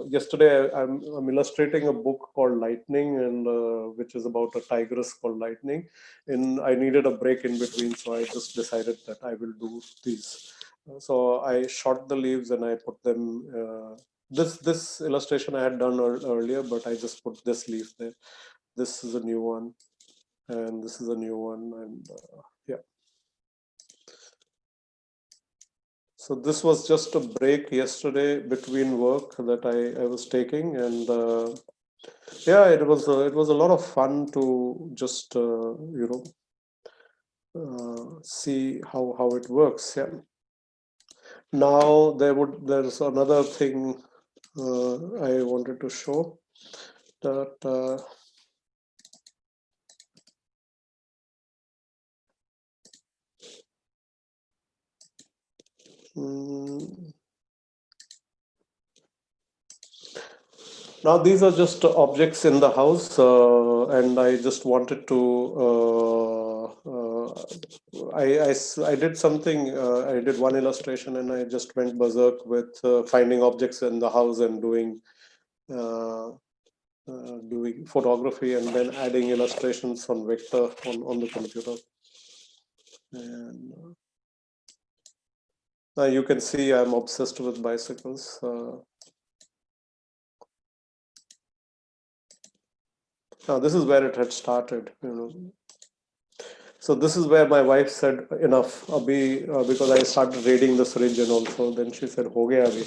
yesterday I'm illustrating a book called Lightning, and which is about a tigress called Lightning. And I needed a break in between, so I just decided that I will do these. So I shot the leaves and I put them. This illustration I had done earlier, but I just put this leaf there. This is a new one, and this is a new one, and yeah. So this was just a break yesterday between work that I was taking, and yeah, it was a lot of fun to just see how it works. Yeah. Now there's another thing I wanted to show, that now these are just objects in the house, and I just wanted to I did something. I did one illustration, and I just went berserk with finding objects in the house and uh, doing photography, and then adding illustrations on vector on the computer. And now you can see I'm obsessed with bicycles. Now this is where it had started, So this is where my wife said, enough, Abhi, because I started reading this region also. Then she said, ho gaya abhi.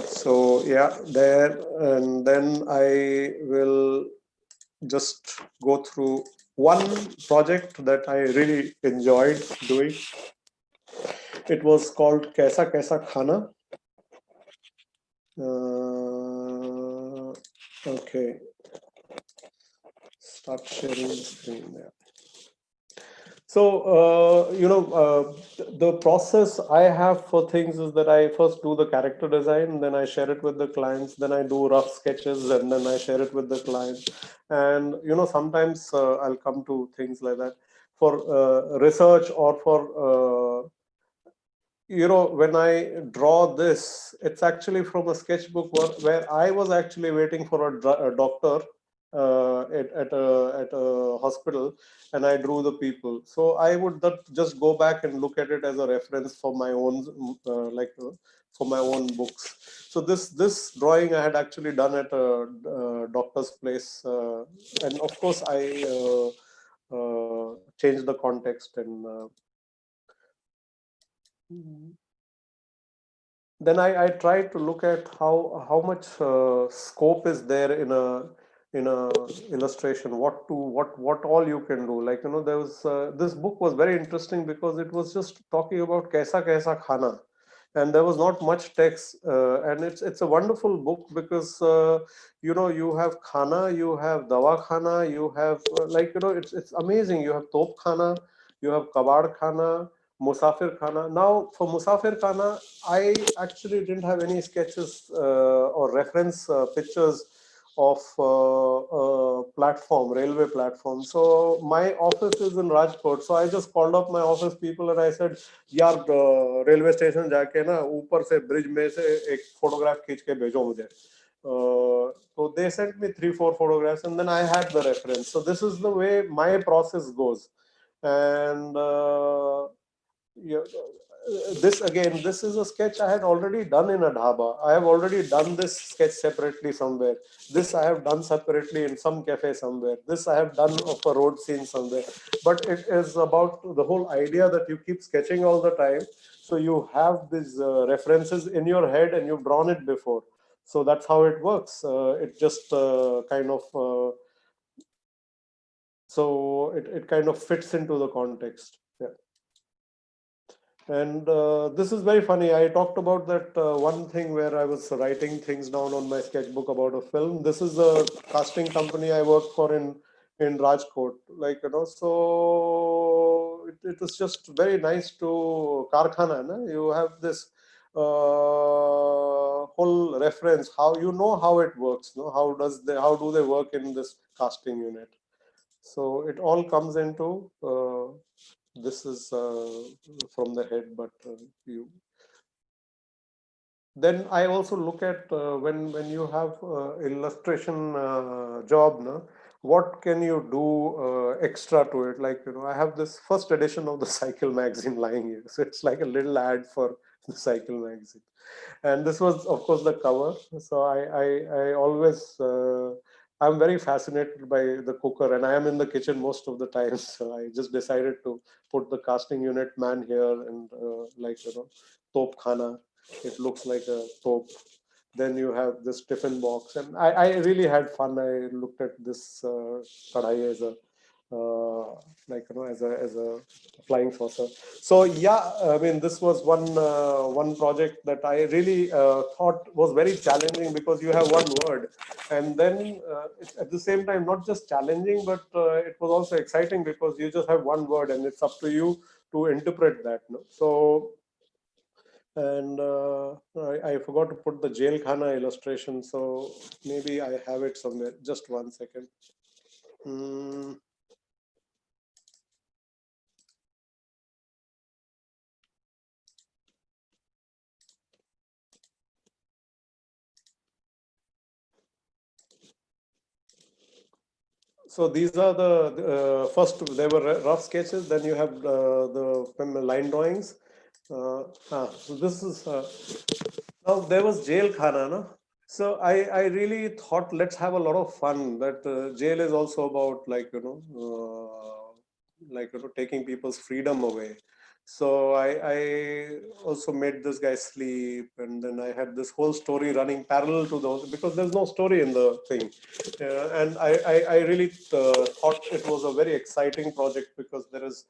So yeah, there, and then I will just go through one project that I really enjoyed doing. It was called Kaisa Kaisa Khana. Okay, start sharing the screen there. So, the process I have for things is that I first do the character design, then I share it with the clients, then I do rough sketches, and then I share it with the client. And, sometimes I'll come to things like that for research or for when I draw this, it's actually from a sketchbook where I was actually waiting for a doctor at a hospital, and I drew the people. So I would just go back and look at it as a reference for my own, for my own books. So this drawing I had actually done at a doctor's place, and of course I changed the context and. Then I try to look at how much scope is there in a illustration. What all you can do. Like there was this book was very interesting because it was just talking about kaisa khana, and there was not much text. And it's a wonderful book because you have khana, you have dawa khana, you have it's amazing. You have top khana, you have kabad khana, Musafir Khana. Now, for Musafir Khana, I actually didn't have any sketches or reference pictures of platform, railway platform. So my office is in Rajkot. So I just called up my office people and I said, "यार railway station जाके ना ऊपर से bridge में से एक photograph खींच के भेजो मुझे." So they sent me 3-4 photographs, and then I had the reference. So this is the way my process goes, and. Yeah, this is a sketch I had already done in a dhaba. I have already done this sketch separately somewhere. This I have done separately in some cafe somewhere. This I have done of a road scene somewhere. But it is about the whole idea that you keep sketching all the time, so you have these references in your head and you've drawn it before. So that's how it works. It just kind of so it kind of fits into the context. Yeah. And this is very funny. I talked about that one thing where I was writing things down on my sketchbook about a film. This is a casting company I work for in Rajkot. So it was just very nice to Karkhana. Na? You have this whole reference, how how it works. No? How do they work in this casting unit? So it all comes into this is from the head, but you then I also look at when you have illustration job, na, what can you do extra to it? Like I have this first edition of the Cycle magazine lying here, so it's like a little ad for the Cycle magazine, and this was of course the cover. So I always I'm very fascinated by the cooker, and I am in the kitchen most of the time. So I just decided to put the casting unit man here, and top khana. It looks like a top. Then you have this tiffin box, and I really had fun. I looked at this kadhai as a uh, as a flying saucer. So yeah, I mean this was one project that I really thought was very challenging because you have one word, and then it's at the same time not just challenging, but it was also exciting because you just have one word and it's up to you to interpret that. No? So and I forgot to put the jail khana illustration, so maybe I have it somewhere. Just one second. Hmm. So these are the first. They were rough sketches. Then you have the line drawings. So this is now there was jail khana, no? So I really thought let's have a lot of fun. That jail is also about taking people's freedom away. So I also made this guy sleep, and then I had this whole story running parallel to those because there's no story in the thing, and I really thought it was a very exciting project because there is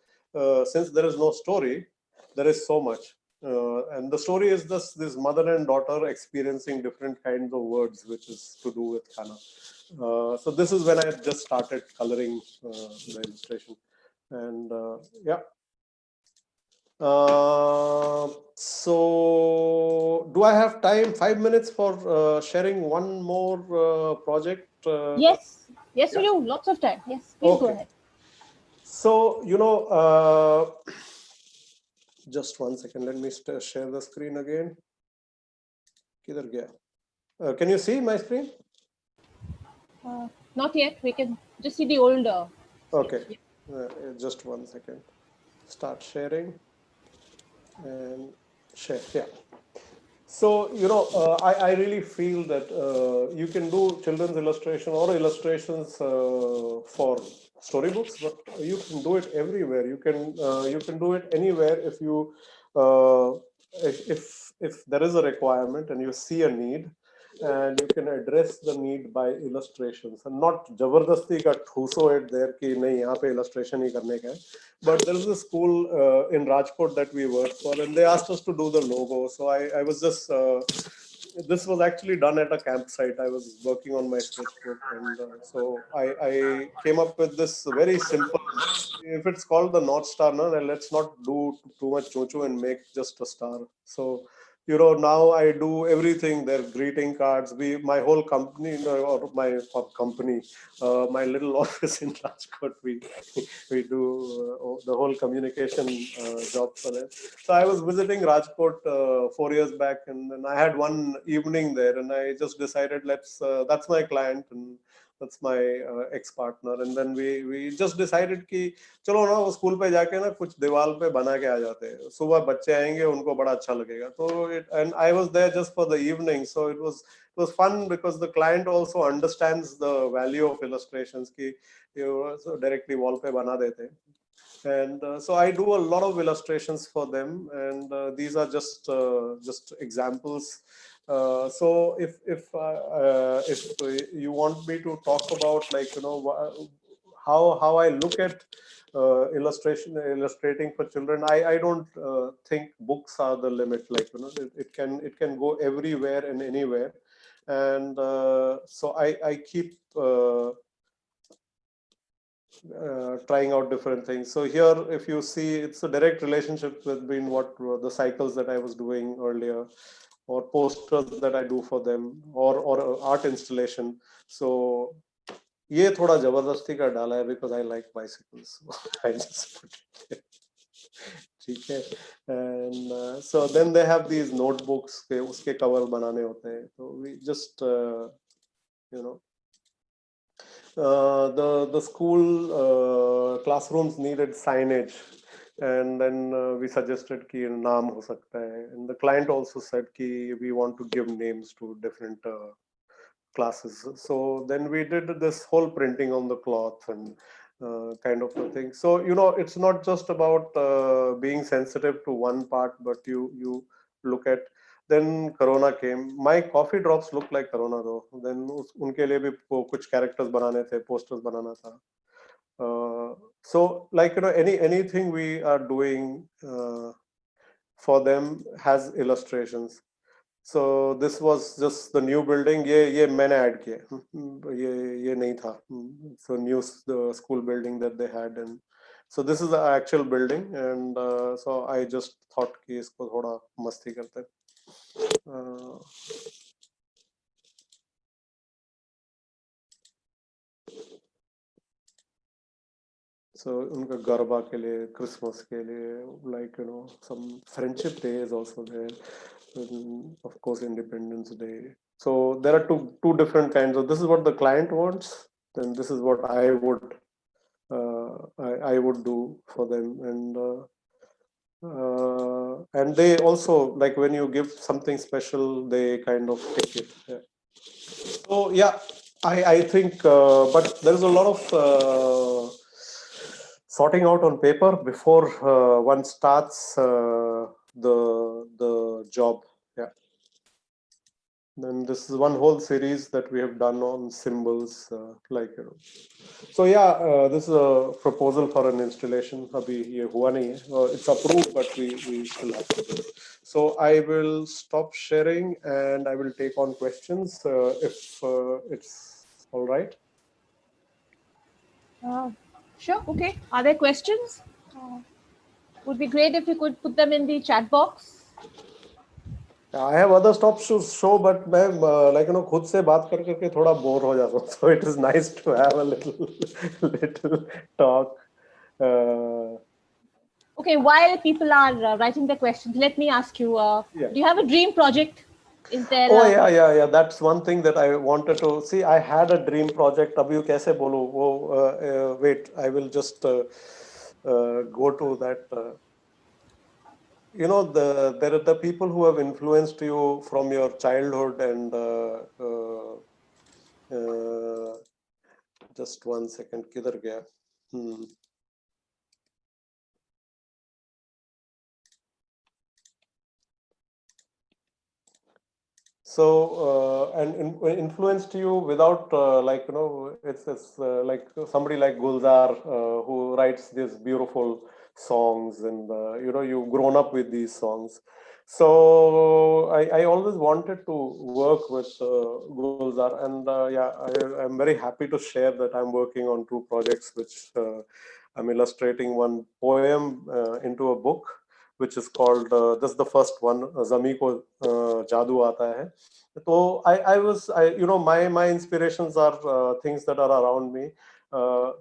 since there is no story, there is so much. And the story is this mother and daughter experiencing different kinds of words, which is to do with Kana. So this is when I just started coloring the illustration. And yeah. So do I have time, 5 minutes for sharing one more project? Yes, yes, you Yeah. do. Lots of time. Yes, please go Okay. ahead. So, just 1 second. Let me share the screen again. Kidhar gaya? Can you see my screen? Not yet. We can just see the old Okay. sketch. Yeah. Just 1 second. Start sharing and share. Yeah. So, I really feel that you can do children's illustration or illustrations for storybooks, but you can do it everywhere. You can do it anywhere uh, if there is a requirement and you see a need, and you can address the need by illustrations and not जबरदस्ती का ठूसो it there कि नहीं यहाँ पे illustration ही करने का है. But there is a school in Rajkot that we worked for, and they asked us to do the logo. So I was just this was actually done at a campsite. I was working on my sketchbook, and so I came up with this very simple. If it's called the North Star, no, then let's not do too much chocho and make just a star. So now I do everything. Their greeting cards. My whole company, or my company, my little office in Rajkot, we do the whole communication job for them. So I was visiting Rajkot 4 years back, and then I had one evening there, and I just decided that's my client, and that's my ex-partner, and then we just decided कि चलो ना वो school पे जाके ना कुछ दीवार पे बना के आ जाते हैं, सुबह बच्चे आएंगे उनको बड़ा अच्छा लगेगा. तो and I was there just for the evening, so it was fun because the client also understands the value of illustrations कि so directly wall पे बना देते हैं. And so I do a lot of illustrations for them, and these are just examples. So if you want me to talk about, like, how I look at illustrating for children, I don't think books are the limit. Like, it can go everywhere and anywhere. And so I keep trying out different things. So here, if you see, it's a direct relationship between what were the cycles that I was doing earlier, or posters that I do for them, or art installation. So ये थोड़ा जबरदस्ती का डाला है because I like bicycles. I just put it there. ठीक है. And so then they have these notebooks के उसके cover बनाने होते हैं. So we just you know the school classrooms needed signage, and then we suggested कि नाम हो सकता है, and the client also said कि we want to give names to different classes. So then we did this whole printing on the cloth and kind of a thing. So it's not just about being sensitive to one part, but you look at. Then Corona came. My coffee drops look like Corona though. Then उनके लिए भी कुछ characters बनाने थे, posters बनाना था. So, like, anything we are doing for them has illustrations. So this was just the new building. ये मैंने add किया. ये नहीं था. So new the school building that they had, and so this is the actual building, and so I just thought कि इसको थोड़ा मस्ती करते हैं. So उनका गरबा के लिए, Christmas के लिए, like, some friendship day is also there, and of course Independence Day. So there are two different kinds of. This is what the client wants, then this is what I would do for them, and they also, like, when you give something special, they kind of take it. Yeah. So yeah, I think, but there is a lot of sorting out on paper before one starts the job. Yeah. Then this is one whole series that we have done on symbols, like, So yeah, this is a proposal for an installation. अभी ये हुआ नहीं है. It's approved, but we still have to do it. So I will stop sharing and I will take on questions if it's all right. Sure. Okay. Are there questions? Would be great if you could put them in the chat box. I have other stuff to show, but मैं like खुद से बात कर करके थोड़ा bore हो जाता हूँ. So it is nice to have a little little talk. Uh, Okay. While people are writing their questions, let me ask you: yeah. do you have a dream project? Is there? Oh yeah. That's one thing that I wanted to see. I had a dream project. अब you कैसे बोलूँ वो wait. I will just go to that. There are the people who have influenced you from your childhood and uh, just 1 second. किधर गया? Hmm. So influenced you without it's like somebody like Gulzar who writes these beautiful songs, and you've grown up with these songs. So I always wanted to work with Gulzar, and I'm very happy to share that I'm working on two projects, which I'm illustrating one poem into a book, which is called this is the first one, Zami ko jadoo aata hai. So my inspirations are things that are around me.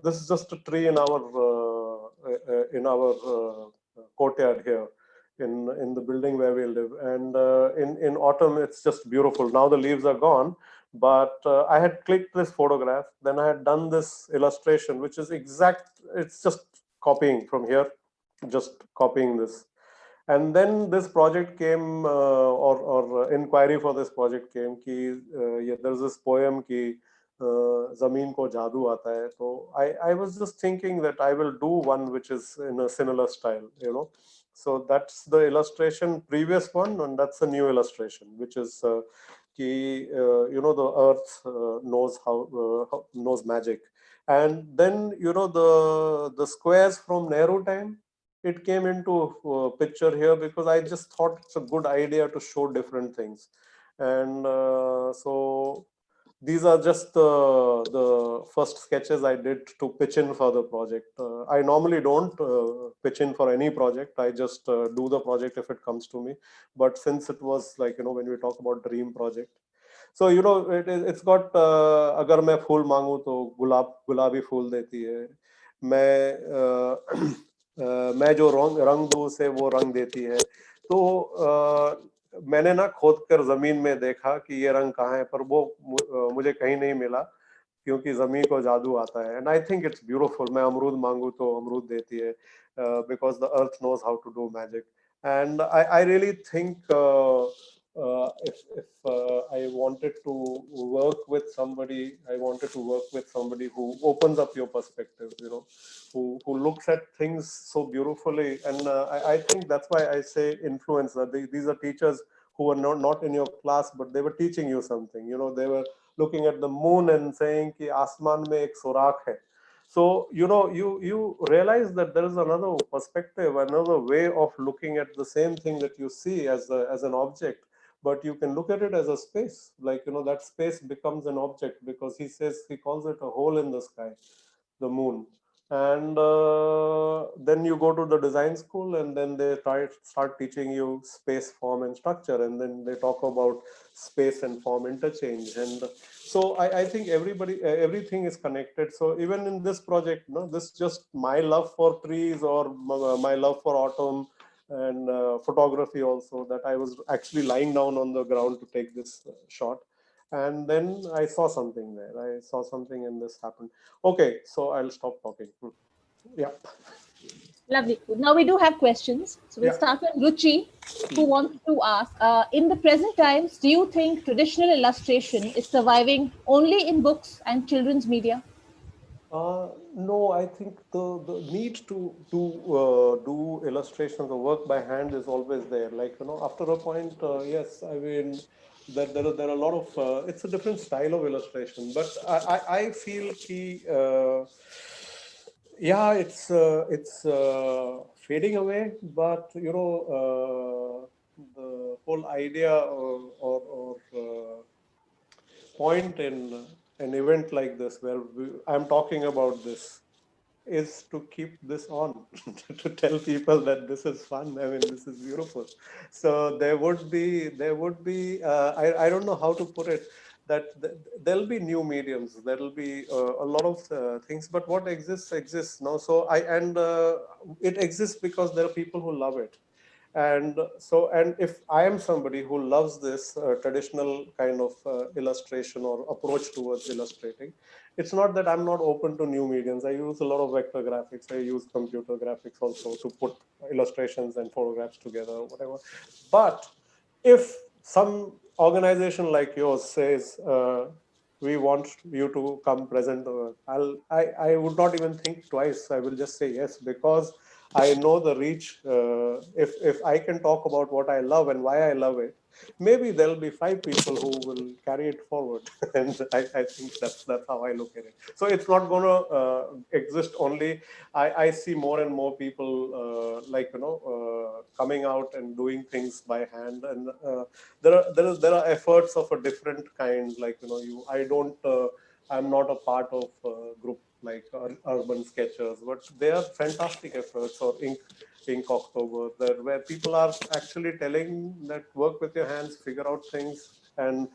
This is just a tree in our courtyard here in the building where we live, and in autumn it's just beautiful. Now the leaves are gone, but I had clicked this photograph, then I had done this illustration, which is exact. It's just copying from here, just copying this. And then this project came, or inquiry for this project came कि yeah, there's this poem कि ज़मीन को जादू आता है. So I was just thinking that I will do one which is in a similar style. So that's the illustration, previous one, and that's a new illustration, which is कि the earth knows magic. And then the squares from Nehru time, it came into picture here because I just thought it's a good idea to show different things. And so these are just the first sketches I did to pitch in for the project. I normally don't pitch in for any project. I just do the project if it comes to me. But since it was like, when we talk about dream project, so it's got अगर मैं फूल मांगू तो गुलाबी फूल देती है. मैं जो रंग दूं उसे वो रंग देती है. तो मैंने ना खोद कर जमीन में देखा कि ये रंग कहाँ है, पर वो मुझे कहीं नहीं मिला, क्योंकि जमीन को जादू आता है. And I think it's beautiful. मैं अमरूद मांगू तो अमरूद देती है, because the earth knows how to do magic. And I really think if I wanted to work with somebody, I wanted to work with somebody who opens up your perspective, who looks at things so beautifully. And I think that's why I say influence. These are teachers who were not in your class, but they were teaching you something. They were looking at the moon and saying कि आसमान में एक सुराख है. So you realize that there is another perspective, another way of looking at the same thing that you see as an object, but you can look at it as a space. Like that space becomes an object, because he calls it a hole in the sky, the moon. And then you go to the design school, and then they start teaching you space, form, and structure, and then they talk about space and form interchange. And so I think everything is connected. So even in this project, this just my love for trees, or my love for autumn, and photography also, that I was actually lying down on the ground to take this shot. And then I saw something there. I saw something, and this happened. Okay, so I'll stop talking. Yeah. Lovely. Now we do have questions. So we'll Yeah. start with Ruchi, who wants to ask, in the present times, do you think traditional illustration is surviving only in books and children's media? No, I think the need to do illustrations or work by hand is always there. Like after a point, yes, I mean there are a lot of it's a different style of illustration, but I feel ki, yeah, it's fading away. But the whole idea or point in an event like this, where I'm talking about this, is to keep this on, to tell people that this is fun. I mean, this is beautiful. So I don't know how to put it, that there'll be new mediums, there'll be a lot of things, but what exists now. It exists because there are people who love it. And if I am somebody who loves this traditional kind of illustration or approach towards illustrating, it's not that I'm not open to new mediums. I use a lot of vector graphics, I use computer graphics also to put illustrations and photographs together, whatever. But if some organization like yours says, we want you to come present, I would not even think twice. I will just say yes, because I know the reach. If I can talk about what I love and why I love it, maybe there'll be 5 people who will carry it forward. And I think that's how I look at it. So it's not going to exist only. I see more and more people coming out and doing things by hand, and there are efforts of a different kind. Like, I'm not a part of a group like Urban Sketchers, but they are fantastic efforts, or Ink October, where people are actually telling that work with your hands, figure out things, and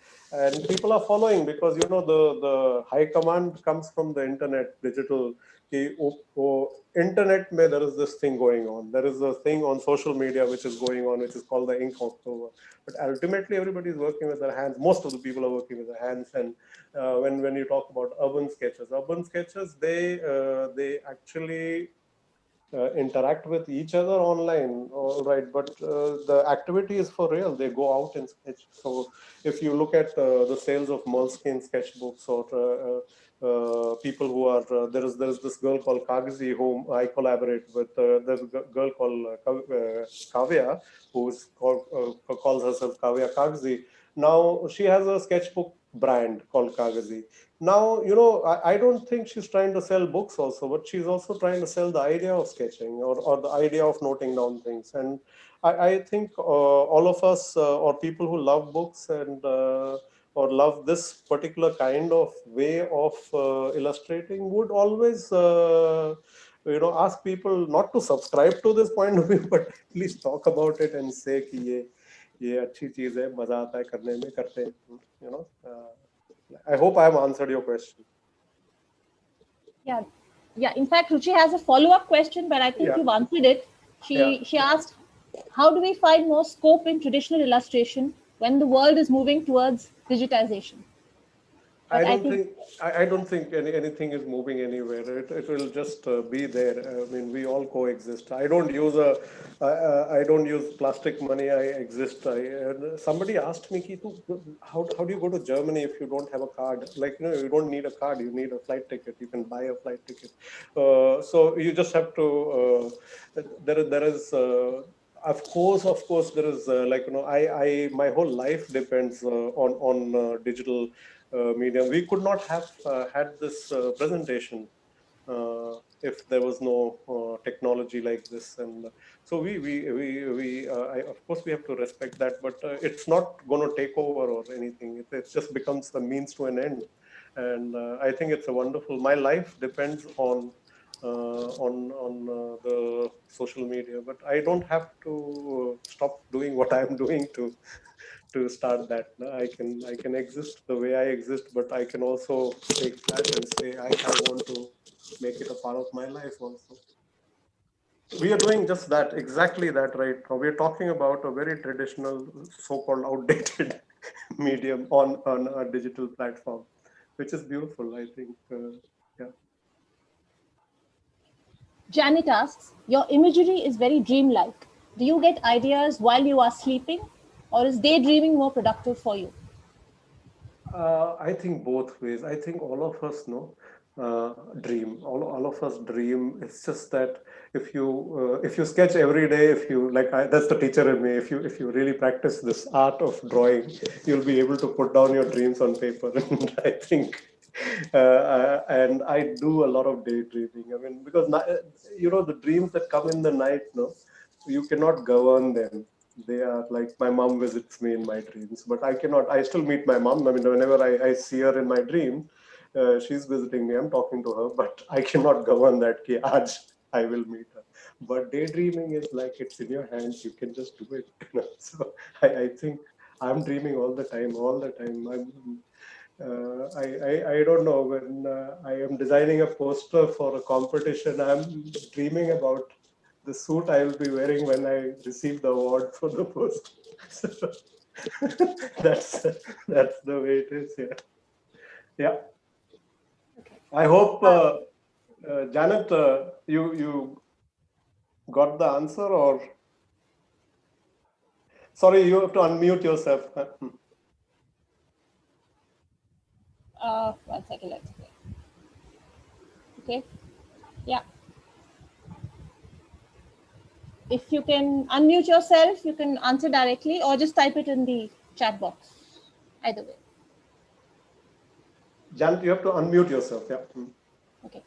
people are following, because the high command comes from the internet, digital. Internet mein there is this thing going on. There is a thing on social media which is going on, which is called the Ink October. But ultimately, everybody is working with their hands. Most of the people are working with their hands. And when you talk about urban sketches, they actually interact with each other online, all right, but the activity is for real. They go out and sketch. So if you look at the sales of Moleskine sketchbooks, or people who are there's this girl called Kagzi whom I collaborate with. There's a girl called Kavya, calls herself Kavya Kagzi. Now she has a sketchbook brand called Kagazi. Now, I don't think she's trying to sell books also, but she's also trying to sell the idea of sketching, or the idea of noting down things. And I think all of us, or people who love books, or love this particular kind of way of illustrating, would always ask people not to subscribe to this point of view, but at least talk about it and say कि ये अच्छी चीज है, मजा आता है करने में, करते हैं, I hope I have answered your question. Yeah, yeah. In fact, Ruchi has a follow-up question, but I think Yeah. you've answered it. She asked, "How do we find more scope in traditional illustration when the world is moving towards digitization?" But I think I don't think anything is moving anywhere. It will just be there. I mean, we all coexist. I don't use plastic money. I exist. Somebody asked me, "Ki, how do you go to Germany if you don't have a card? Like, you don't need a card. You need a flight ticket. You can buy a flight ticket. So you just have to. There is. Of course, there is I my whole life depends on digital medium. We could not have had this presentation if there was no technology like this. And so of course we have to respect that, but it's not going to take over or anything. It just becomes the means to an end. And I think it's a wonderful. My life depends on the social media, but I don't have to stop doing what I'm doing to start that. I can exist the way I exist, but I can also take that and say I want to make it a part of my life also. We are doing just that, exactly that, right now. We're talking about a very traditional, so-called outdated medium on a digital platform, which is beautiful, I think. Yeah. Janet asks, "Your imagery is very dreamlike. Do you get ideas while you are sleeping, or is daydreaming more productive for you?" I think both ways. I think all of us know dream. All of us dream. It's just that if you sketch every day, if you that's the teacher in me. If you really practice this art of drawing, you'll be able to put down your dreams on paper. And I think, and I do a lot of daydreaming. I mean, because the dreams that come in the night, no, you cannot govern them. They are like, my mom visits me in my dreams, but I cannot. I still meet my mom. I mean, whenever I see her in my dream, she's visiting me, I'm talking to her, but I cannot govern that ki aaj I will meet her. But daydreaming is like it's in your hands, you can just do it. So I think I'm dreaming all the time, all the time. I don't know, when I am designing a poster for a competition, I'm dreaming about the suit I will be wearing when I receive the award for the poster. So that's that's the way it is. Yeah, yeah. I hope, Janet, you got the answer, or sorry, you have to unmute yourself. One second, let's see. Okay. Yeah. If you can unmute yourself, you can answer directly or just type it in the chat box. Either way. Janet, you have to unmute yourself. Yeah. Okay.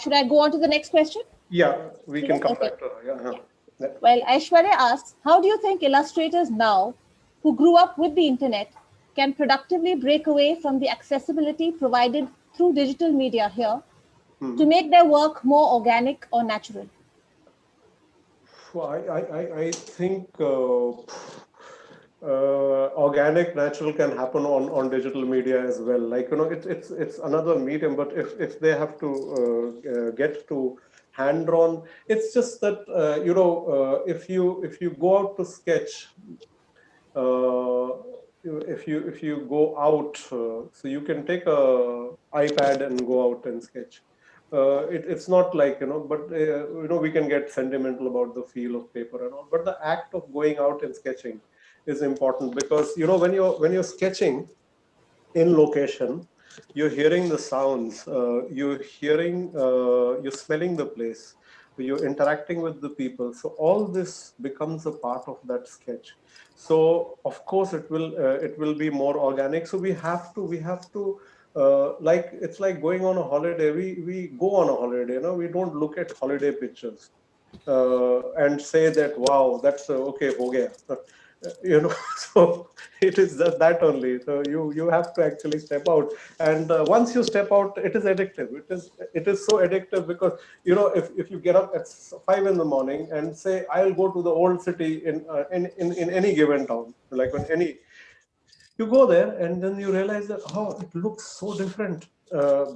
Should I go on to the next question? Yeah, we can come Okay. back to her. Yeah. Yeah. Yeah. Well, Aishwarya asks, how do you think illustrators now, who grew up with the internet, can productively break away from the accessibility provided through digital media here to make their work more organic or natural? So I think organic, natural can happen on digital media as well. Like, it's another medium, but if they have to get to hand drawn, it's just that if you go out to sketch, uh, if you go out, so you can take a iPad and go out and sketch. It's not like, but we can get sentimental about the feel of paper and all, but the act of going out and sketching is important, because when you're sketching in location, you're hearing the sounds, you're smelling the place, you're interacting with the people, so all this becomes a part of that sketch. So of course it will be more organic. So we have to like, it's like going on a holiday. We go on a holiday, we don't look at holiday pictures and say that, wow, that's okay, ho gaya. So it is that only. So you have to actually step out, and once you step out, it is addictive. It is so addictive, because if you get up at 5 in the morning and say, I'll go to the old city in any given town, like on any, you go there and then you realize that, oh, it looks so different,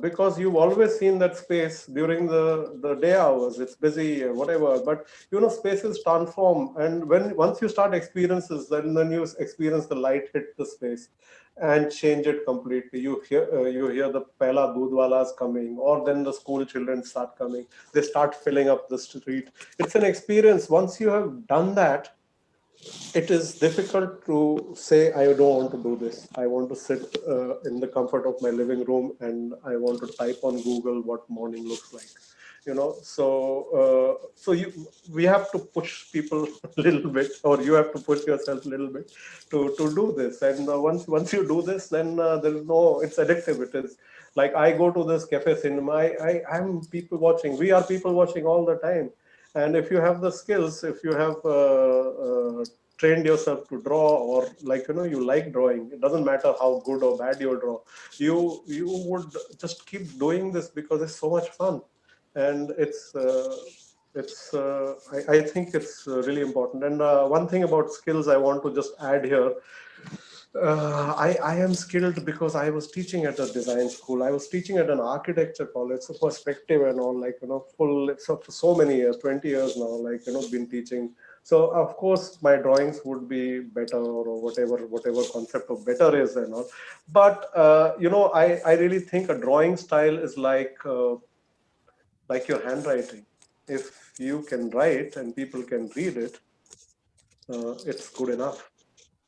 because you've always seen that space during the day hours, it's busy or whatever, but spaces transform, and when once you start experiences, then you experience the light hit the space and change it completely. You hear the pehla doodhwalas coming, or then the school children start coming, they start filling up the street. It's an experience. Once you have done that, it is difficult to say, I don't want to do this. I want to sit in the comfort of my living room and I want to type on Google what morning looks like. So we have to push people a little bit, or you have to push yourself a little bit to do this. And once you do this, then there is no, it's addictive. It is like, I go to this cafe cinema. I'm people watching. We are people watching all the time. And if you have the skills, if you have trained yourself to draw, or like, you like drawing, it doesn't matter how good or bad you draw, you would just keep doing this because it's so much fun. And I think it's really important. And one thing about skills I want to just add here, I am skilled because I was teaching at a design school. I was teaching at an architecture college, so perspective and all, like, full, so many years, 20 years now, like, been teaching. So of course my drawings would be better, or whatever concept of better is and all. But I really think a drawing style is like your handwriting. If you can write and people can read it, it's good enough.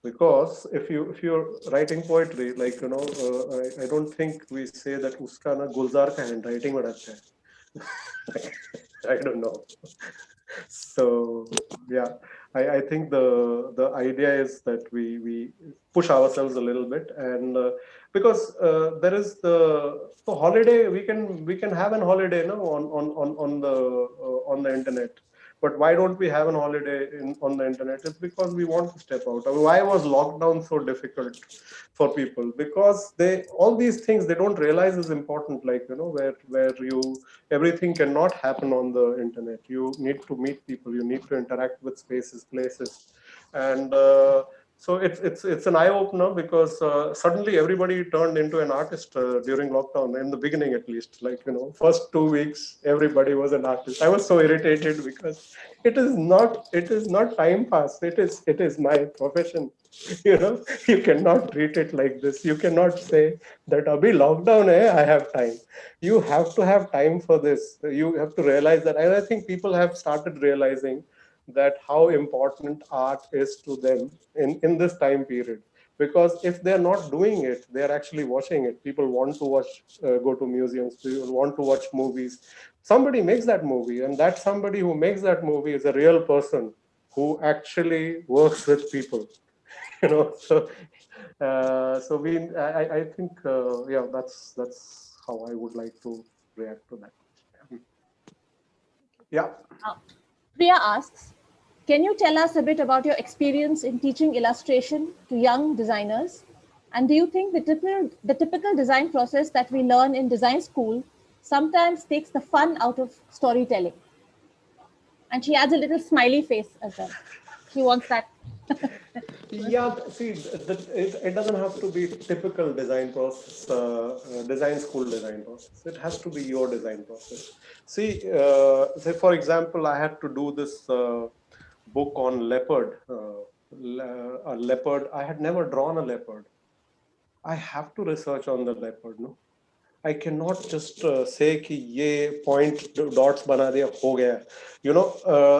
Because if you're writing poetry, like, I don't think we say that uska na gulzar ka handwriting bada acha hai. I don't know. So yeah, I think the idea is that we push ourselves a little bit. And because there is the holiday, we can have an holiday, no, on the internet. But why don't we have an holiday on the internet? It's because we want to step out. I mean, why was lockdown so difficult for people? Because all these things they don't realize is important. Like, where everything cannot happen on the internet. You need to meet people. You need to interact with spaces, places, and so it's an eye opener, because suddenly everybody turned into an artist during lockdown. In the beginning, at least, like, first 2 weeks, everybody was an artist. I was so irritated because it is not time pass. It is my profession. You cannot treat it like this. You cannot say that abhi lockdown hai, I have time. You have to have time for this. You have to realize that, and I think people have started realizing that how important art is to them in this time period. Because if they're not doing it, they're actually watching it. People want to watch, go to museums, people want to watch movies. Somebody makes that movie, and that somebody who makes that movie is a real person who actually works with people. So I think, yeah, that's how I would like to react to that. Yeah. Priya asks, can you tell us a bit about your experience in teaching illustration to young designers? And do you think the typical design process that we learn in design school sometimes takes the fun out of storytelling? And she adds a little smiley face as well. She wants that. Yeah, see, it doesn't have to be typical design process, design school design process. It has to be your design process. See, say for example, I had to do this book on leopard. A leopard. I had never drawn a leopard. I have to research on the leopard. No, I cannot just say कि ये point dots बना दिया हो गया.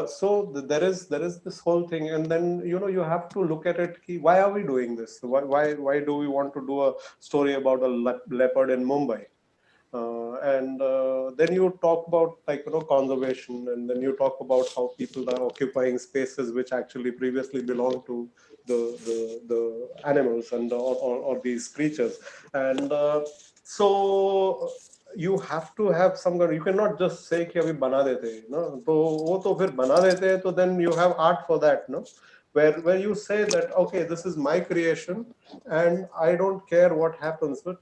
So there is this whole thing, and then you have to look at it. Ki, why are we doing this? Why do we want to do a story about a leopard in Mumbai? And then you talk about, like, conservation, and then you talk about how people are occupying spaces which actually previously belonged to the animals and or these creatures. And so you have to have some kind. You cannot just say कि अभी बना देते हैं, no? तो वो तो फिर बना देते हैं, तो then you have art for that, no? Where you say that, okay, this is my creation and I don't care what happens. But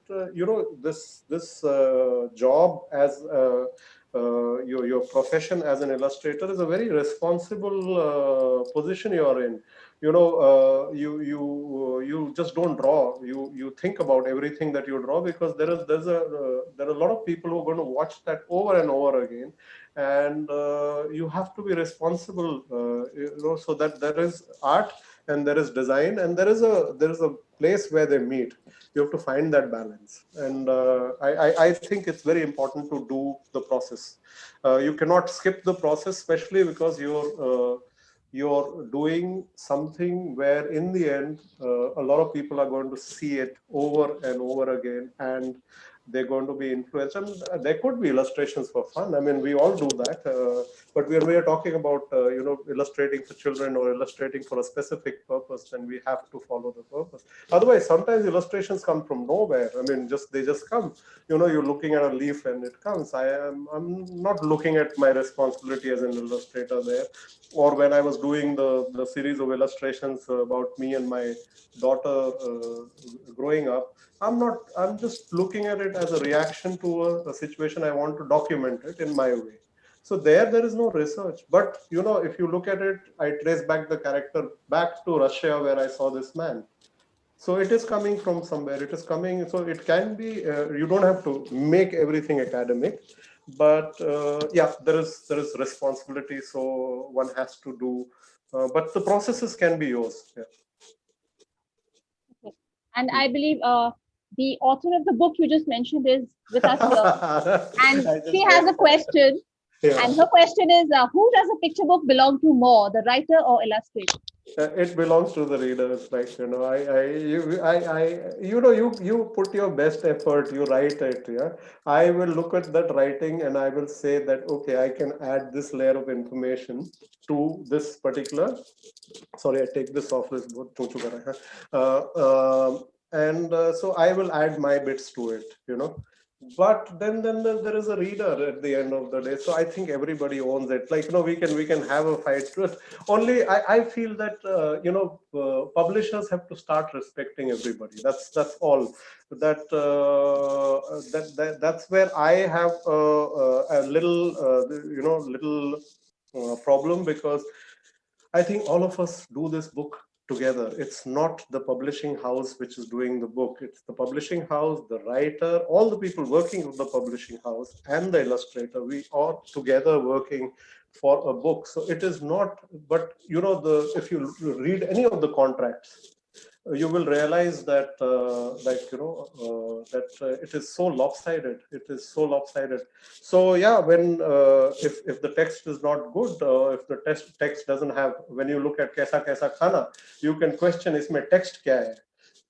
this job as your profession as an illustrator is a very responsible position you are in. You just don't draw. You think about everything that you draw, because there are a lot of people who are going to watch that over and over again, and you have to be responsible, so that there is art and there is design, and there is a place where they meet. You have to find that balance, and I think it's very important to do the process. You cannot skip the process, especially because you're doing something where in the end a lot of people are going to see it over and over again, and they're going to be influenced. And there could be illustrations for fun. I mean, we all do that. But when we are talking about, illustrating for children or illustrating for a specific purpose, then we have to follow the purpose. Otherwise, sometimes illustrations come from nowhere. I mean, they just come. You're looking at a leaf and it comes. I'm not looking at my responsibility as an illustrator there. Or when I was doing the series of illustrations about me and my daughter growing up, I'm just looking at it as a reaction to a situation. I want to document it in my way. So there is no research. But if you look at it, I trace back the character back to Russia, where I saw this man. So it is coming from somewhere. It is coming. So it can be. You don't have to make everything academic, but yeah, there is responsibility. So one has to do. But the processes can be yours. Yeah. Okay. And I believe the author of the book you just mentioned is with us here. And she has a question. Yeah. And her question is, who does a picture book belong to more, the writer or illustrator? It belongs to the readers, right? You put your best effort, you write it. Yeah, I will look at that writing and I will say that, okay, I can add this layer of information to this particular. Sorry, I take this off. This book. And so I will add my bits to it. But then there is a reader at the end of the day. So I think everybody owns it. Like, we can have a fight. Only I feel that publishers have to start respecting everybody. That's all. That's where I have a little little problem, because I think all of us do this book together. It's not the publishing house which is doing the book. It's the publishing house, the writer, all the people working with the publishing house, and the illustrator. We are together working for a book. So it is not, but if you read any of the contracts, you will realize that it is so lopsided. It is so lopsided. So yeah, when if the text is not good, if the text doesn't have, when you look at kaisa kaisa khana, you can question isme text kya hai.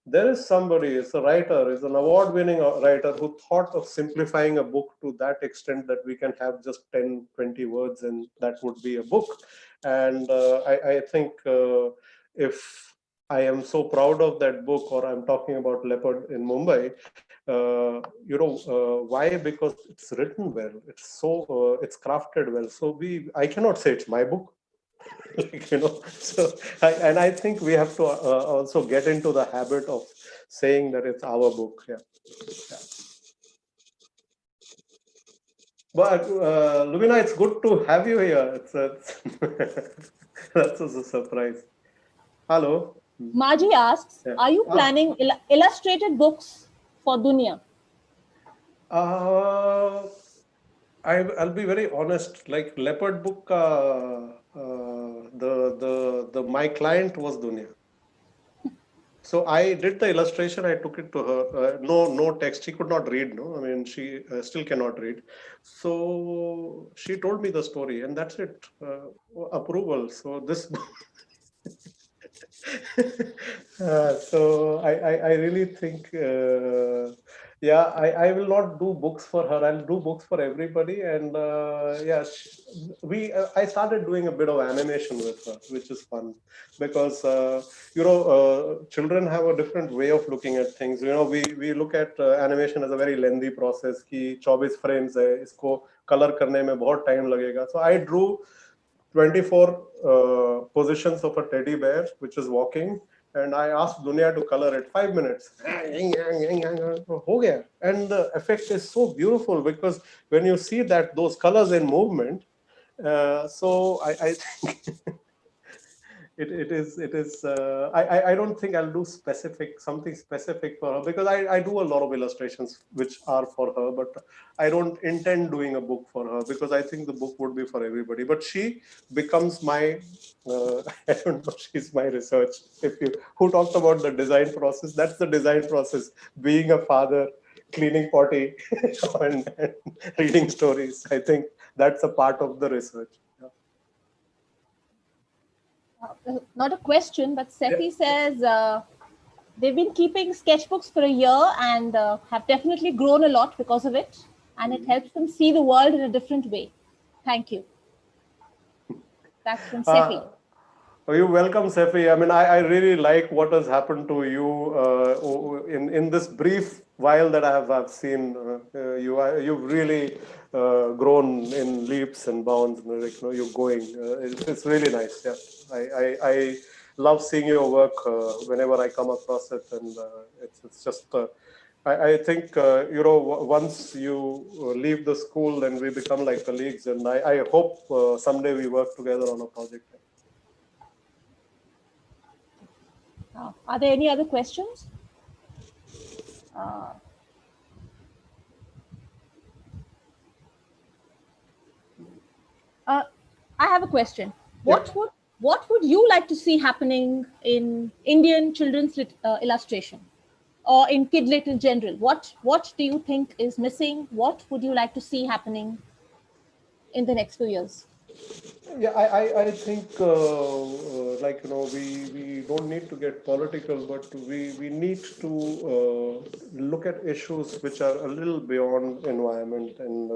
There is somebody, is a writer, is an award-winning writer, who thought of simplifying a book to that extent that we can have just 10-20 words and that would be a book. And I think if I am so proud of that book, or I'm talking about Leopard in Mumbai, why? Because it's written well. It's crafted well. So I cannot say it's my book. So I think we have to also get into the habit of saying that it's our book. Yeah. But Lumina, it's good to have you here. That's a surprise. Hello. Maji asks, Yeah. are you planning illustrated books for Dunya? I'll be very honest. Like Leopard book, the my client was Dunya. So I did the illustration. I took it to her. No text. She could not read. No, I mean she still cannot read. So she told me the story, and that's it. Approval. So this. So I really think, yeah, I will not do books for her. I'll do books for everybody. And yeah, I started doing a bit of animation with her, which is fun, because children have a different way of looking at things. We look at animation as a very lengthy process. कि 24 frames है, इसको color करने में बहुत time लगेगा. So I drew 24 positions of a teddy bear which is walking, and I asked Dunya to color it 5 minutes. हो गया. And the effect is so beautiful, because when you see that those colors in movement, so I think I don't think I'll do something specific for her, because I do a lot of illustrations which are for her, but I don't intend doing a book for her, because I think the book would be for everybody. But she becomes my I don't know, she's my research. Who talked about the design process? That's the design process. Being a father, cleaning potty, and reading stories. I think that's a part of the research. Not a question, but Sefi says they've been keeping sketchbooks for a year and have definitely grown a lot because of it. And it helps them see the world in a different way. Thank you. That's from Sefi. You're welcome, Sefi. I mean, I really like what has happened to you in this brief while that I've seen you've really grown in leaps and bounds. You're going. It's really nice. Yeah, I love seeing your work whenever I come across it, and it's just. I think once you leave the school, then we become like colleagues, and I hope someday we work together on a project. Are there any other questions? I have a question. What would you like to see happening in Indian children's illustration, or in kid lit in general? What do you think is missing? What would you like to see happening in the next few years? Yeah, I think we don't need to get political, but we need to look at issues which are a little beyond environment, and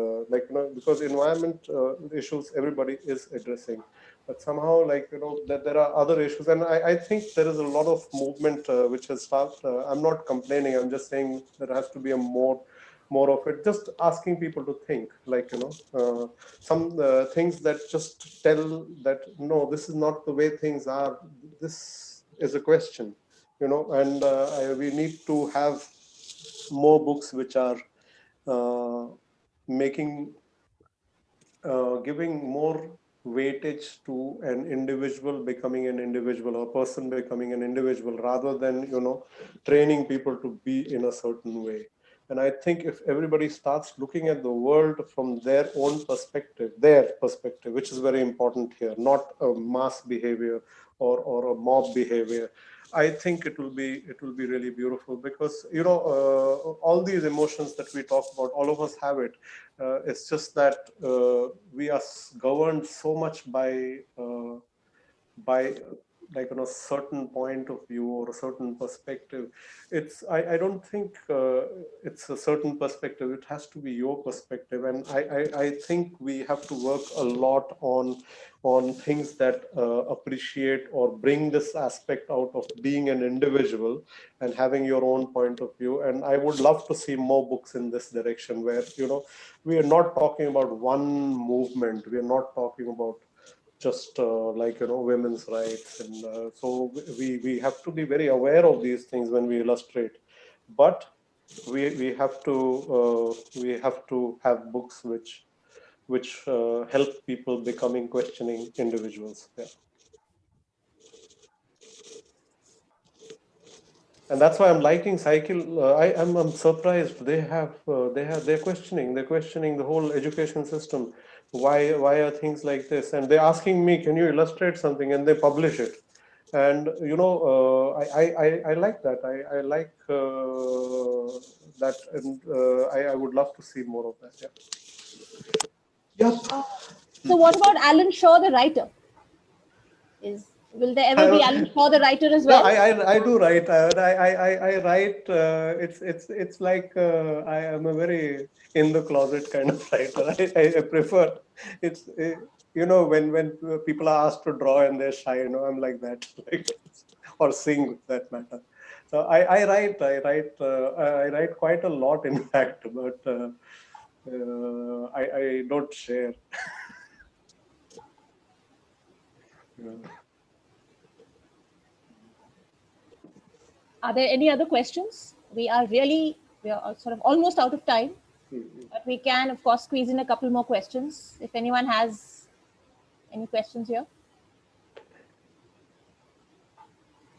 because environment issues everybody is addressing, but somehow that there are other issues, and I think there is a lot of movement which has started. I'm not complaining. I'm just saying there has to be a more more of it, just asking people to think, like, some things that just tell that, no, this is not the way things are. This is a question, and we need to have more books which are making giving more weightage to an individual becoming an individual, or a person becoming an individual, rather than training people to be in a certain way. And I think if everybody starts looking at the world from their own perspective, which is very important here, not a mass behavior or a mob behavior, I think it will be really beautiful, because all these emotions that we talk about, all of us have it. It's just that we are governed so much by like certain point of view or a certain perspective. I don't think it's a certain perspective. It has to be your perspective, and I think we have to work a lot on things that appreciate or bring this aspect out of being an individual and having your own point of view. And I would love to see more books in this direction, where we are not talking about one movement. We are not talking about just like women's rights, and so we have to be very aware of these things when we illustrate. But we have to have books which help people becoming questioning individuals. Yeah. And that's why I'm liking cycle. I'm surprised they're questioning the whole education system. Why are things like this? And they're asking me, can you illustrate something? And they publish it. And I like that. I like that, and I would love to see more of that. Yeah. Yep. So what about Alan Shaw, the writer? Will there ever be Alan Shaw, the writer, as No, well? I do write. I write. It's like I am a very in the closet kind of writer. I prefer. It's when people are asked to draw and they're shy. I'm like that, like, or sing, for that matter. So I write. I write quite a lot, in fact, but I don't share. Yeah. Are there any other questions? We are sort of almost out of time, but we can, of course, squeeze in a couple more questions. If anyone has any questions here.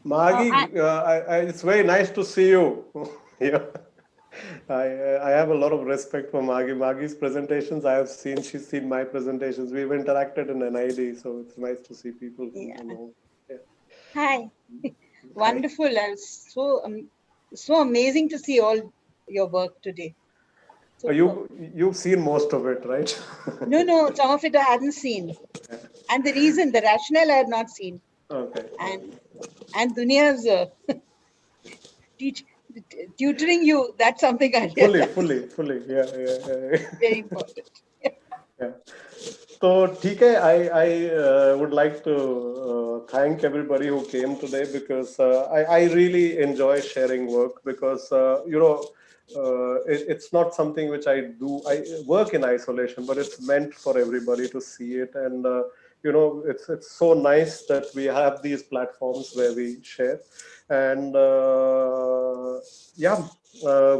Maggie, it's very nice to see you. Yeah. I have a lot of respect for Maggie. Maggie's presentations I have seen. She's seen my presentations. We've interacted in NID, so it's nice to see people. Yeah. Yeah. Hi. Wonderful. So amazing to see all your work today. You've seen most of it, right? No, some of it I hadn't seen. And the rationale I had not seen. Okay. And Duniya's tutoring you, that's something I realized. Fully. Yeah. Very important. Yeah. So, TK, I would like to thank everybody who came today, because I really enjoy sharing work, because it's not something which I do. I work in isolation, but it's meant for everybody to see it. And it's so nice that we have these platforms where we share. And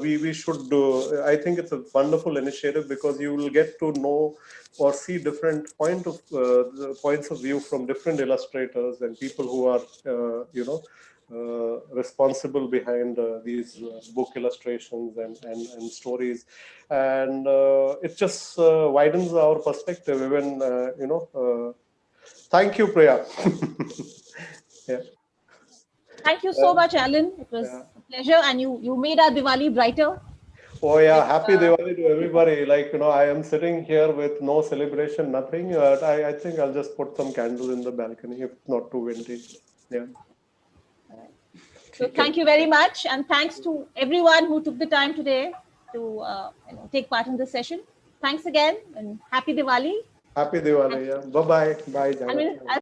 we should do. I think it's a wonderful initiative, because you will get to know or see different points of view from different illustrators and people who are responsible behind these book illustrations and stories. And it just widens our perspective, even thank you, Priya. Yeah. Thank you so much, Alan. It was a pleasure, and you made our Diwali brighter. Oh yeah, happy Diwali to everybody. Like, I am sitting here with no celebration, nothing. I think I'll just put some candles in the balcony if it's not too windy. Yeah. So thank you very much. And thanks to everyone who took the time today to take part in this session. Thanks again, and happy Diwali. Happy Diwali. Yeah. Bye-bye. Bye, Jana. I'll